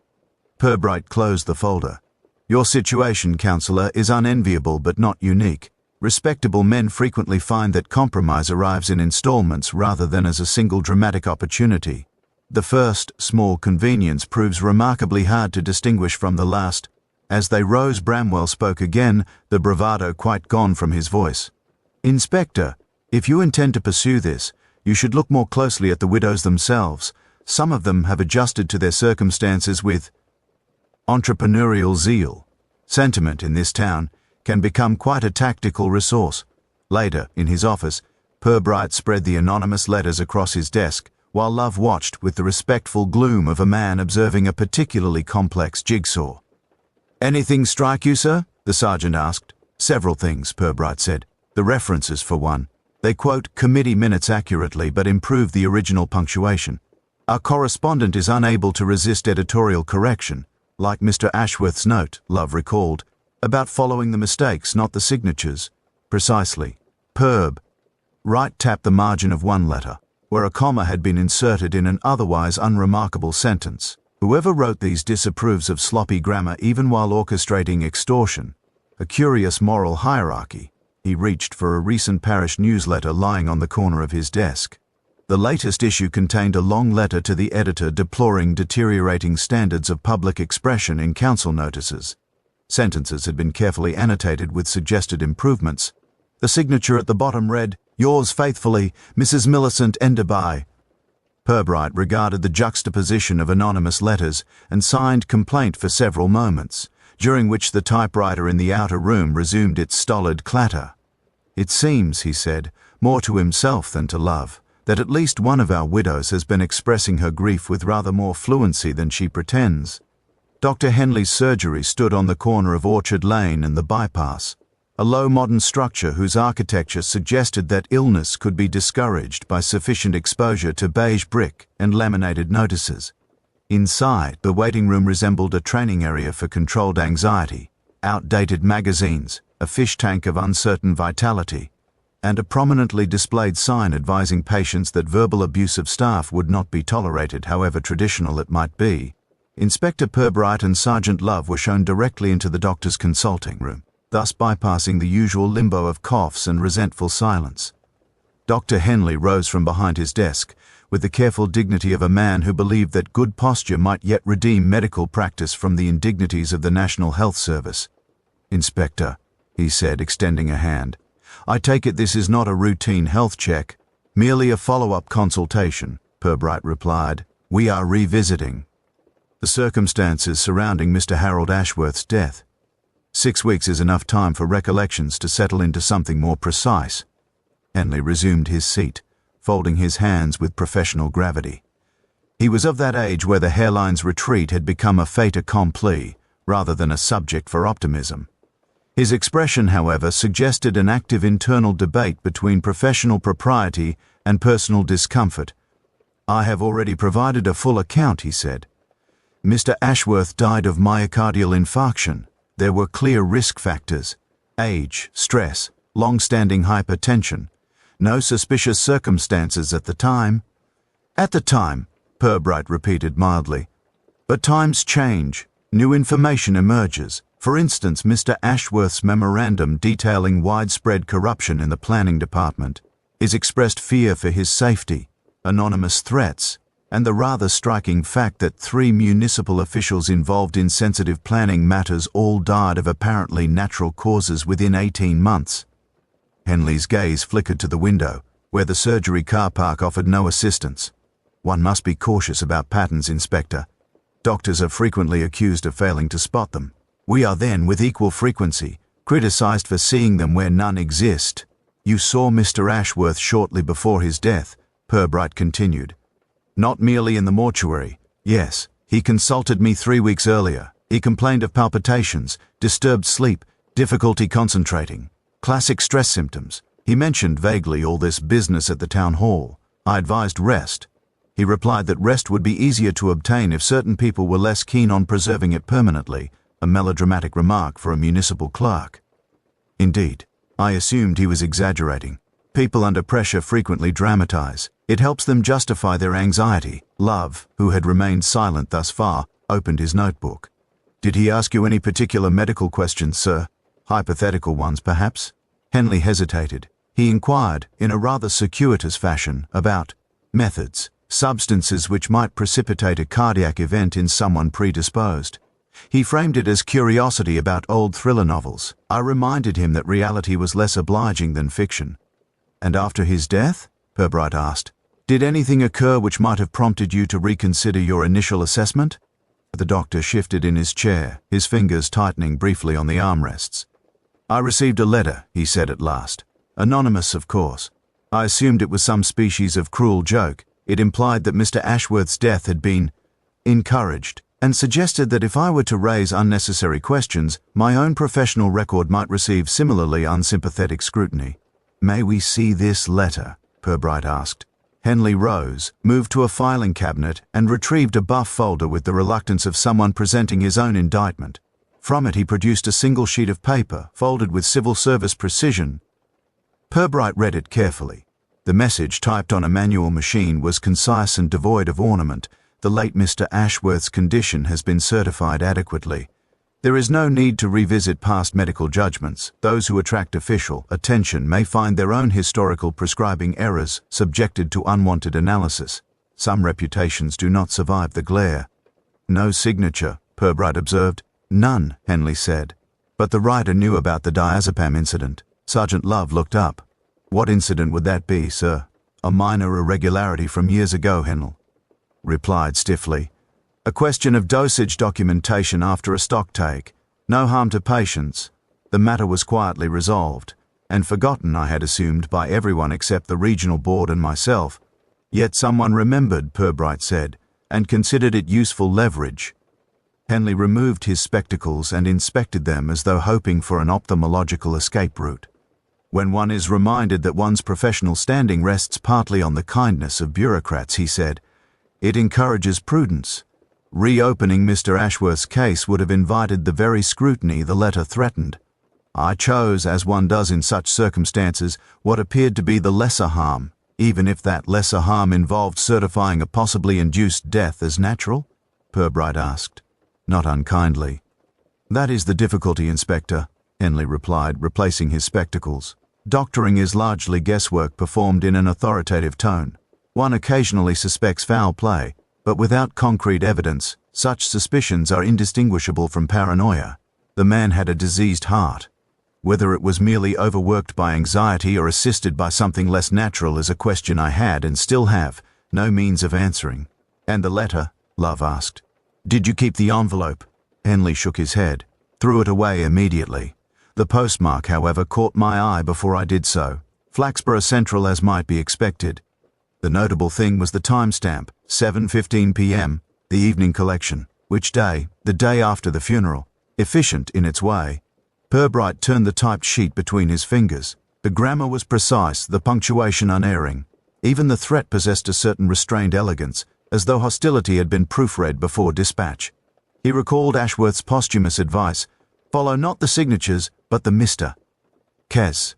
Purbright closed the folder. Your situation, counsellor, is unenviable but not unique. Respectable men frequently find that compromise arrives in installments rather than as a single dramatic opportunity. The first, small convenience, proves remarkably hard to distinguish from the last. As they rose, Bramwell spoke again, the bravado quite gone from his voice. "Inspector, if you intend to pursue this, you should look more closely at the widows themselves. Some of them have adjusted to their circumstances with entrepreneurial zeal. Sentiment in this town can become quite a tactical resource." Later, in his office, Purbright spread the anonymous letters across his desk, while Love watched with the respectful gloom of a man observing a particularly complex jigsaw. "Anything strike you, sir?" the sergeant asked. "Several things," Purbright said. "The references, for one. They quote committee minutes accurately but improve the original punctuation. Our correspondent is unable to resist editorial correction, like Mr. Ashworth's note," Love recalled, "about following the mistakes, not the signatures." "Precisely." Wright tapped the margin of one letter, where a comma had been inserted in an otherwise unremarkable sentence. "Whoever wrote these disapproves of sloppy grammar even while orchestrating extortion. A curious moral hierarchy." He reached for a recent parish newsletter lying on the corner of his desk. The latest issue contained a long letter to the editor deploring deteriorating standards of public expression in council notices. Sentences had been carefully annotated with suggested improvements. The signature at the bottom read, "Yours faithfully, Mrs. Millicent Enderby." Purbright regarded the juxtaposition of anonymous letters and signed complaint for several moments, during which the typewriter in the outer room resumed its stolid clatter. "It seems," he said, more to himself than to Love, "that at least one of our widows has been expressing her grief with rather more fluency than she pretends." Dr. Henley's surgery stood on the corner of Orchard Lane and the bypass, a low modern structure whose architecture suggested that illness could be discouraged by sufficient exposure to beige brick and laminated notices. Inside, the waiting room resembled a training area for controlled anxiety, outdated magazines, a fish tank of uncertain vitality, and a prominently displayed sign advising patients that verbal abuse of staff would not be tolerated, however traditional it might be. Inspector Purbright and Sergeant Love were shown directly into the doctor's consulting room, thus bypassing the usual limbo of coughs and resentful silence. Dr. Henley rose from behind his desk, with the careful dignity of a man who believed that good posture might yet redeem medical practice from the indignities of the National Health Service. "Inspector," he said, extending a hand, "I take it this is not a routine health check." "Merely a follow-up consultation," Purbright replied. "We are revisiting the circumstances surrounding Mr. Harold Ashworth's death. 6 weeks is enough time for recollections to settle into something more precise." Henley resumed his seat, folding his hands with professional gravity. He was of that age where the hairline's retreat had become a fait accompli, rather than a subject for optimism. His expression, however, suggested an active internal debate between professional propriety and personal discomfort. "I have already provided a full account," he said. "Mr. Ashworth died of myocardial infarction. There were clear risk factors: age, stress, long-standing hypertension. No suspicious circumstances at the time." "At the time," Purbright repeated mildly. "But times change. New information emerges. For instance, Mr. Ashworth's memorandum detailing widespread corruption in the planning department, his expressed fear for his safety, anonymous threats, and the rather striking fact that 3 municipal officials involved in sensitive planning matters all died of apparently natural causes within 18 months. Henley's gaze flickered to the window, where the surgery car park offered no assistance. "One must be cautious about patterns, Inspector. Doctors are frequently accused of failing to spot them. We are then, with equal frequency, criticized for seeing them where none exist." "You saw Mr. Ashworth shortly before his death," Purbright continued. "Not merely in the mortuary. Yes, he consulted me 3 weeks earlier. He complained of palpitations, disturbed sleep, difficulty concentrating. Classic stress symptoms. He mentioned vaguely all this business at the town hall. I advised rest. He replied that rest would be easier to obtain if certain people were less keen on preserving it permanently, a melodramatic remark for a municipal clerk. Indeed, I assumed he was exaggerating. People under pressure frequently dramatize. It helps them justify their anxiety." Love, who had remained silent thus far, opened his notebook. "Did he ask you any particular medical questions, sir? Hypothetical ones, perhaps?" Henley hesitated. He inquired, in a rather circuitous fashion, about methods, substances which might precipitate a cardiac event in someone predisposed. He framed it as curiosity about old thriller novels. I reminded him that reality was less obliging than fiction. "And after his death?" Purbright asked. "Did anything occur which might have prompted you to reconsider your initial assessment?" The doctor shifted in his chair, his fingers tightening briefly on the armrests. "I received a letter," he said at last. "Anonymous, of course. I assumed it was some species of cruel joke. It implied that Mr. Ashworth's death had been encouraged, and suggested that if I were to raise unnecessary questions, my own professional record might receive similarly unsympathetic scrutiny." "May we see this letter?" Purbright asked. Henley rose, moved to a filing cabinet, and retrieved a buff folder with the reluctance of someone presenting his own indictment. From it he produced a single sheet of paper, folded with civil service precision. Purbright read it carefully. The message, typed on a manual machine, was concise and devoid of ornament. "The late Mr. Ashworth's condition has been certified adequately. There is no need to revisit past medical judgments. Those who attract official attention may find their own historical prescribing errors subjected to unwanted analysis. Some reputations do not survive the glare." "No signature," Purbright observed. "None," Henley said. "But the writer knew about the diazepam incident." Sergeant Love looked up. "What incident would that be, sir?" "A minor irregularity from years ago," Henley replied stiffly. "A question of dosage documentation after a stocktake. No harm to patients. The matter was quietly resolved, and forgotten, I had assumed, by everyone except the regional board and myself. Yet someone remembered," Purbright said, "and considered it useful leverage." Henley removed his spectacles and inspected them as though hoping for an ophthalmological escape route. "When one is reminded that one's professional standing rests partly on the kindness of bureaucrats," he said, "it encourages prudence. Reopening Mr. Ashworth's case would have invited the very scrutiny the letter threatened. I chose, as one does in such circumstances, what appeared to be the lesser harm, even if that lesser harm involved certifying a possibly induced death as natural?" Purbright asked, not unkindly. "That is the difficulty, Inspector," Henley replied, replacing his spectacles. "Doctoring is largely guesswork performed in an authoritative tone. One occasionally suspects foul play, but without concrete evidence, such suspicions are indistinguishable from paranoia. The man had a diseased heart. Whether it was merely overworked by anxiety or assisted by something less natural is a question I had, and still have, no means of answering." "And the letter?" Love asked. "Did you keep the envelope?" Henley shook his head. "Threw it away immediately. The postmark, however, caught my eye before I did so. Flaxborough Central, as might be expected. The notable thing was the timestamp, 7:15 p.m., the evening collection. Which day? The day after the funeral. Efficient in its way." Purbright turned the typed sheet between his fingers. The grammar was precise, the punctuation unerring. Even the threat possessed a certain restrained elegance, as though hostility had been proofread before dispatch. He recalled Ashworth's posthumous advice: "Follow not the signatures, but the Mr. Kes."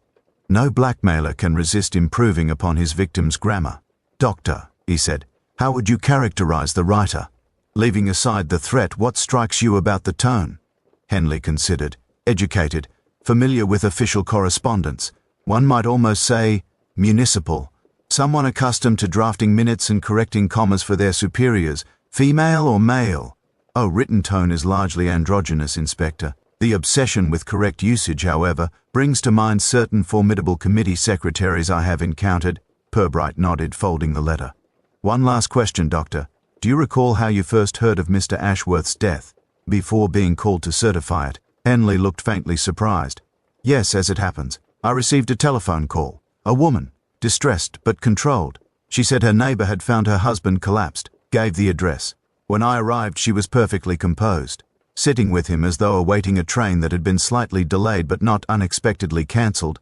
No blackmailer can resist improving upon his victim's grammar. "Doctor," he said, "how would you characterize the writer? Leaving aside the threat, what strikes you about the tone?" Henley considered. "Educated, familiar with official correspondence. One might almost say municipal. Someone accustomed to drafting minutes and correcting commas for their superiors. Female or male?" "Oh, written tone is largely androgynous, Inspector. The obsession with correct usage, however, brings to mind certain formidable committee secretaries I have encountered." Purbright nodded, folding the letter. "One last question, Doctor. Do you recall how you first heard of Mr. Ashworth's death, before being called to certify it?" Henley looked faintly surprised. "Yes, as it happens. I received a telephone call. A woman, distressed but controlled. She said her neighbor had found her husband collapsed, gave the address. When I arrived, she was perfectly composed, sitting with him as though awaiting a train that had been slightly delayed but not unexpectedly cancelled."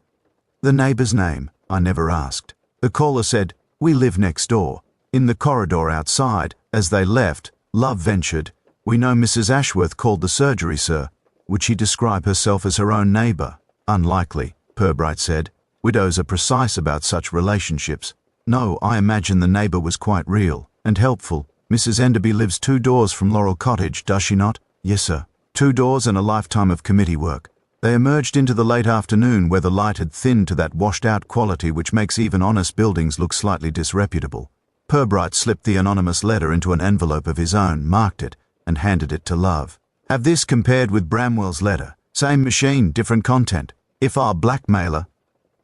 "The neighbor's name?" "I never asked. The caller said, 'We live next door.' In the corridor outside, as they left, Love ventured, 'We know Mrs. Ashworth called the surgery, sir.' Would she describe herself as her own neighbor?" "Unlikely," Purbright said. "Widows are precise about such relationships. No, I imagine the neighbor was quite real and helpful. Mrs. Enderby lives 2 doors from Laurel Cottage, does she not?" "Yes, sir. 2 doors and a lifetime of committee work." They emerged into the late afternoon, where the light had thinned to that washed-out quality which makes even honest buildings look slightly disreputable. Purbright slipped the anonymous letter into an envelope of his own, marked it, and handed it to Love. Have this compared with Bramwell's letter. Same machine, different content. If our blackmailer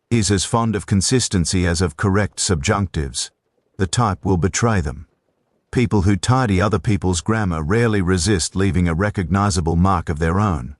is as fond of consistency as of correct subjunctives, the type will betray them. People who tidy other people's grammar rarely resist leaving a recognizable mark of their own.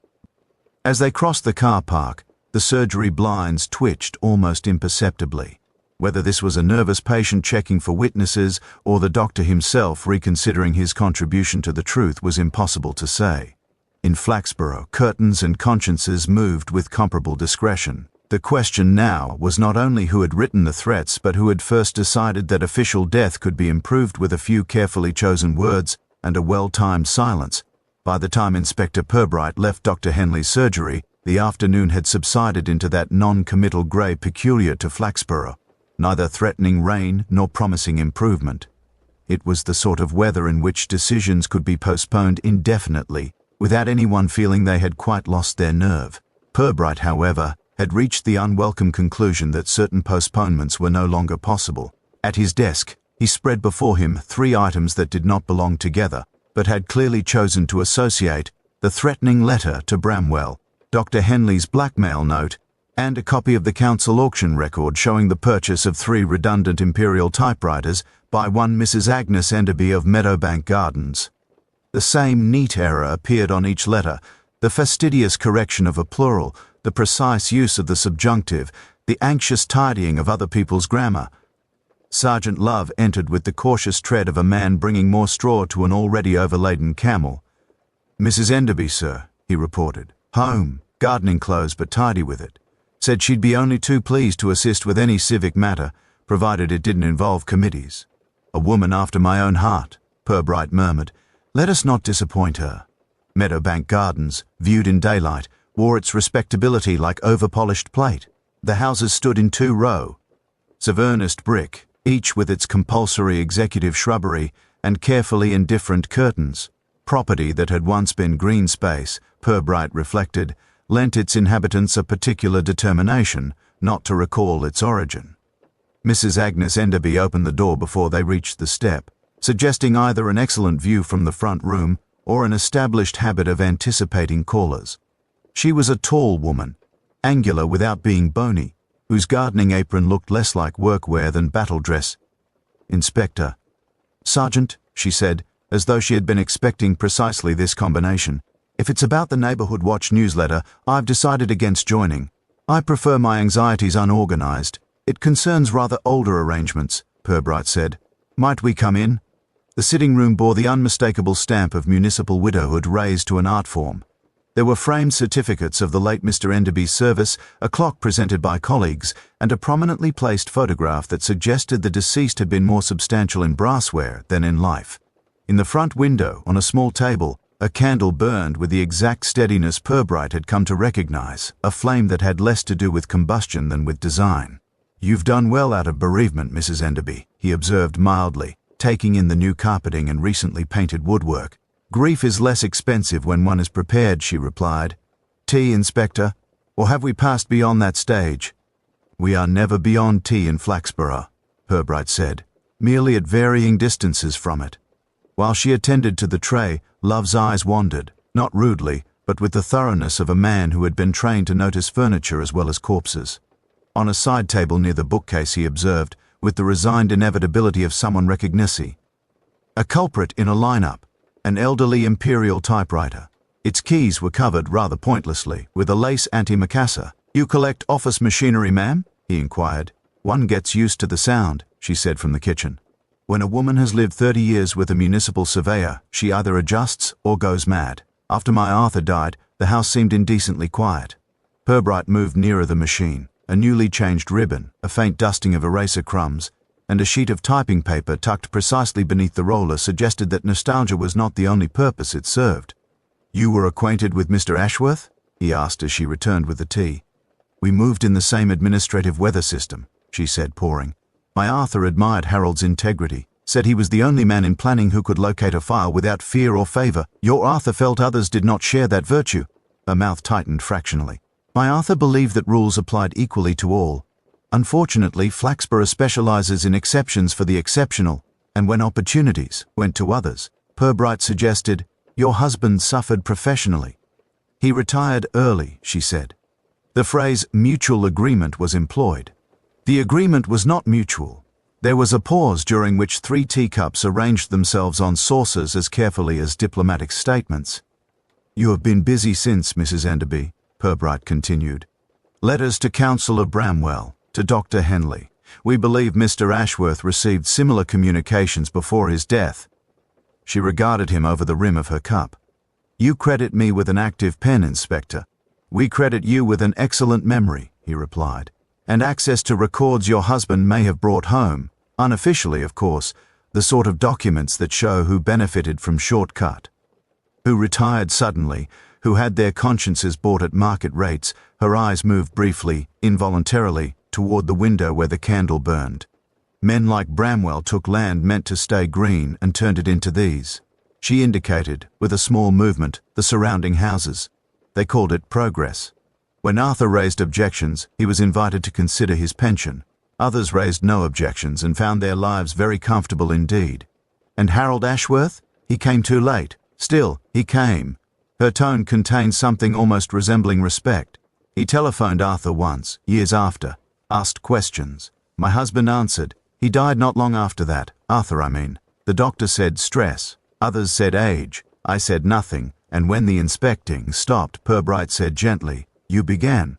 As they crossed the car park, the surgery blinds twitched almost imperceptibly. Whether this was a nervous patient checking for witnesses or the doctor himself reconsidering his contribution to the truth was impossible to say. In Flaxborough, curtains and consciences moved with comparable discretion. The question now was not only who had written the threats, but who had first decided that official death could be improved with a few carefully chosen words and a well-timed silence. By the time Inspector Purbright left Dr. Henley's surgery, the afternoon had subsided into that non-committal grey peculiar to Flaxborough, neither threatening rain nor promising improvement. It was the sort of weather in which decisions could be postponed indefinitely, without anyone feeling they had quite lost their nerve. Purbright, however, had reached the unwelcome conclusion that certain postponements were no longer possible. At his desk, he spread before him 3 items that did not belong together, but had clearly chosen to associate: the threatening letter to Bramwell, Dr. Henley's blackmail note, and a copy of the council auction record showing the purchase of 3 redundant imperial typewriters by one Mrs. Agnes Enderby of Meadowbank Gardens. The same neat error appeared on each letter: the fastidious correction of a plural, the precise use of the subjunctive, the anxious tidying of other people's grammar. Sergeant Love entered with the cautious tread of a man bringing more straw to an already overladen camel. "Mrs. Enderby, sir," he reported. "Home, gardening clothes but tidy with it. Said she'd be only too pleased to assist with any civic matter, provided it didn't involve committees. A woman after my own heart," Purbright murmured. "Let us not disappoint her." Meadowbank Gardens, viewed in daylight, wore its respectability like over-polished plate. The houses stood in 2 rows of earnest brick, each with its compulsory executive shrubbery and carefully indifferent curtains. Property that had once been green space, Purbright reflected, lent its inhabitants a particular determination not to recall its origin. Mrs. Agnes Enderby opened the door before they reached the step, suggesting either an excellent view from the front room or an established habit of anticipating callers. She was a tall woman, angular without being bony, whose gardening apron looked less like workwear than battle dress. "Inspector." "Sergeant," she said, as though she had been expecting precisely this combination. "If it's about the Neighbourhood Watch newsletter, I've decided against joining. I prefer my anxieties unorganized. It concerns rather older arrangements," Purbright said. "Might we come in?" The sitting room bore the unmistakable stamp of municipal widowhood raised to an art form. There were framed certificates of the late Mr. Enderby's service, a clock presented by colleagues, and a prominently placed photograph that suggested the deceased had been more substantial in brassware than in life. In the front window, on a small table, a candle burned with the exact steadiness Purbright had come to recognize, a flame that had less to do with combustion than with design. "You've done well out of bereavement, Mrs. Enderby," he observed mildly, taking in the new carpeting and recently painted woodwork. "Grief is less expensive when one is prepared," she replied. "Tea, Inspector? Or have we passed beyond that stage?" "We are never beyond tea in Flaxborough," Purbright said, "merely at varying distances from it." While she attended to the tray, Love's eyes wandered, not rudely, but with the thoroughness of a man who had been trained to notice furniture as well as corpses. On a side table near the bookcase he observed, with the resigned inevitability of someone recognising, a culprit in a lineup, an elderly imperial typewriter. Its keys were covered, rather pointlessly, with a lace antimacassar. "You collect office machinery, ma'am?" he inquired. "One gets used to the sound," she said from the kitchen. "When a woman has lived 30 years with a municipal surveyor, she either adjusts or goes mad. After my Arthur died, the house seemed indecently quiet." Purbright moved nearer the machine. A newly changed ribbon, a faint dusting of eraser crumbs, and a sheet of typing paper tucked precisely beneath the roller suggested that nostalgia was not the only purpose it served. "You were acquainted with Mr. Ashworth?" he asked as she returned with the tea. "We moved in the same administrative weather system," she said, pouring. "My Arthur admired Harold's integrity, said he was the only man in planning who could locate a file without fear or favour. Your Arthur felt others did not share that virtue." Her mouth tightened fractionally. "My Arthur believed that rules applied equally to all. Unfortunately, Flaxborough specializes in exceptions for the exceptional." And when opportunities went to others, Purbright suggested, "Your husband suffered professionally. He retired early," she said. The phrase mutual agreement was employed. The agreement was not mutual. There was a pause during which 3 teacups arranged themselves on saucers as carefully as diplomatic statements. "You have been busy since, Mrs. Enderby," Purbright continued. "Letters to Councillor Bramwell, to Dr. Henley. We believe Mr. Ashworth received similar communications before his death." She regarded him over the rim of her cup. "You credit me with an active pen, Inspector. We credit you with an excellent memory," he replied, "and access to records your husband may have brought home, unofficially, of course, the sort of documents that show who benefited from shortcut, who retired suddenly, who had their consciences bought at market rates." Her eyes moved briefly, involuntarily, toward the window where the candle burned. "Men like Bramwell took land meant to stay green and turned it into these." She indicated, with a small movement, the surrounding houses. They called it progress. When Arthur raised objections, he was invited to consider his pension. Others raised no objections and found their lives very comfortable indeed. And Harold Ashworth? He came too late. Still, he came. Her tone contained something almost resembling respect. "He telephoned Arthur once, years after, asked questions. My husband answered. He died not long after that. Arthur, I mean. The doctor said stress. Others said age. I said nothing, and when the inspecting stopped, Purbright said gently, 'You began.'"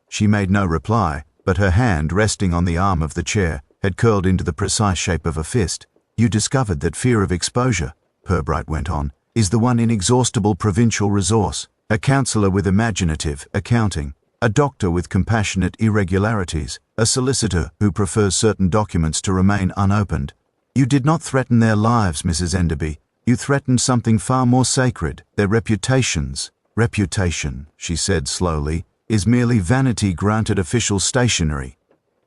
She made no reply, but her hand, resting on the arm of the chair, had curled into the precise shape of a fist. "You discovered that fear of exposure," Purbright went on, "is the one inexhaustible provincial resource. A counsellor with imaginative accounting, a doctor with compassionate irregularities, a solicitor who prefers certain documents to remain unopened. You did not threaten their lives, Mrs. Enderby. You threatened something far more sacred, their reputations." "Reputation," she said slowly, "is merely vanity granted official stationery."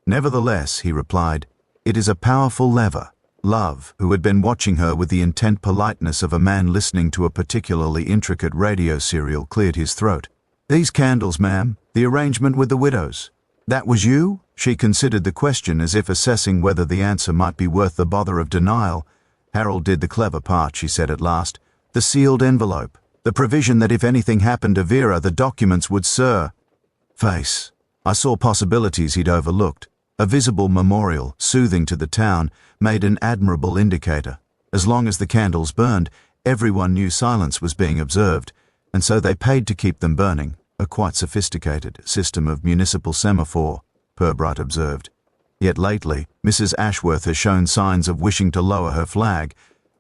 "Nevertheless," he replied, "it is a powerful lever." Love, who had been watching her with the intent politeness of a man listening to a particularly intricate radio serial, cleared his throat. "These candles, ma'am, the arrangement with the widows. That was you?" She considered the question as if assessing whether the answer might be worth the bother of denial. "Harold did the clever part," she said at last. "The sealed envelope. The provision that if anything happened to Vera, the documents would surface. I saw possibilities he'd overlooked. A visible memorial, soothing to the town, made an admirable indicator. As long as the candles burned, everyone knew silence was being observed, and so they paid to keep them burning. A quite sophisticated system of municipal semaphore," Purbright observed. "Yet lately, Mrs. Ashworth has shown signs of wishing to lower her flag."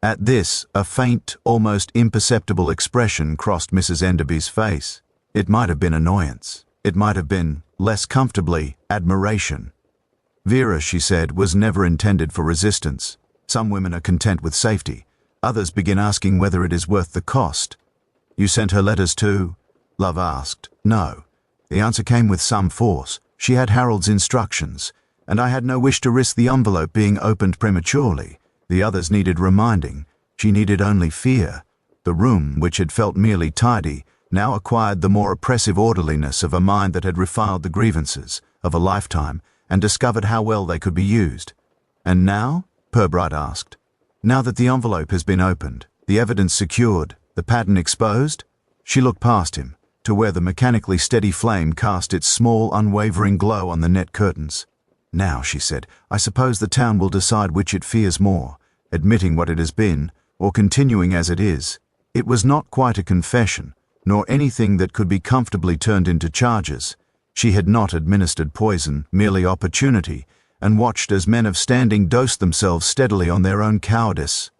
At this, a faint, almost imperceptible expression crossed Mrs. Enderby's face. It might have been annoyance. It might have been, less comfortably, admiration. "Vera," she said, "was never intended for resistance. Some women are content with safety. Others begin asking whether it is worth the cost." "You sent her letters too?" Love asked. "No." The answer came with some force. "She had Harold's instructions, and I had no wish to risk the envelope being opened prematurely. The others needed reminding. She needed only fear." The room, which had felt merely tidy, now acquired the more oppressive orderliness of a mind that had refiled the grievances of a lifetime and discovered how well they could be used. "And now?" Purbright asked. "Now that the envelope has been opened, the evidence secured, the pattern exposed?" She looked past him, to where the mechanically steady flame cast its small, unwavering glow on the net curtains. "Now," she said, "I suppose the town will decide which it fears more, admitting what it has been, or continuing as it is." It was not quite a confession, nor anything that could be comfortably turned into charges. She had not administered poison, merely opportunity, and watched as men of standing dosed themselves steadily on their own cowardice.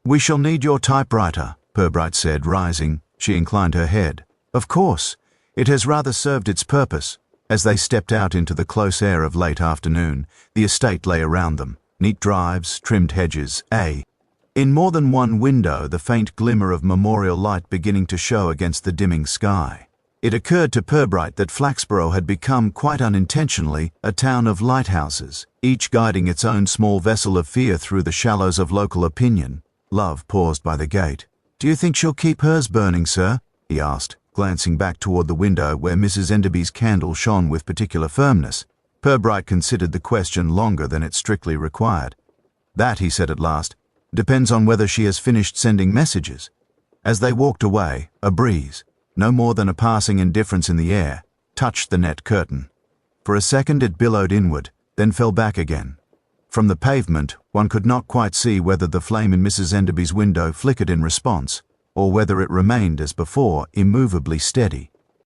"We shall need your typewriter," Purbright said, rising. She inclined her head. "Of course. It has rather served its purpose." As they stepped out into the close air of late afternoon, the estate lay around them, neat drives, trimmed hedges, in more than one window the faint glimmer of memorial light beginning to show against the dimming sky. It occurred to Purbright that Flaxborough had become, quite unintentionally, a town of lighthouses, each guiding its own small vessel of fear through the shallows of local opinion. Love paused by the gate. "Do you think she'll keep hers burning, sir?" he asked, glancing back toward the window where Mrs. Enderby's candle shone with particular firmness. Purbright considered the question longer than it strictly required. "That," he said at last, "depends on whether she has finished sending messages." As they walked away, a breeze, no more than a passing indifference in the air, touched the net curtain. For a second it billowed inward, then fell back again. From the pavement, one could not quite see whether the flame in Mrs. Enderby's window flickered in response, or whether it remained, as before, immovably steady.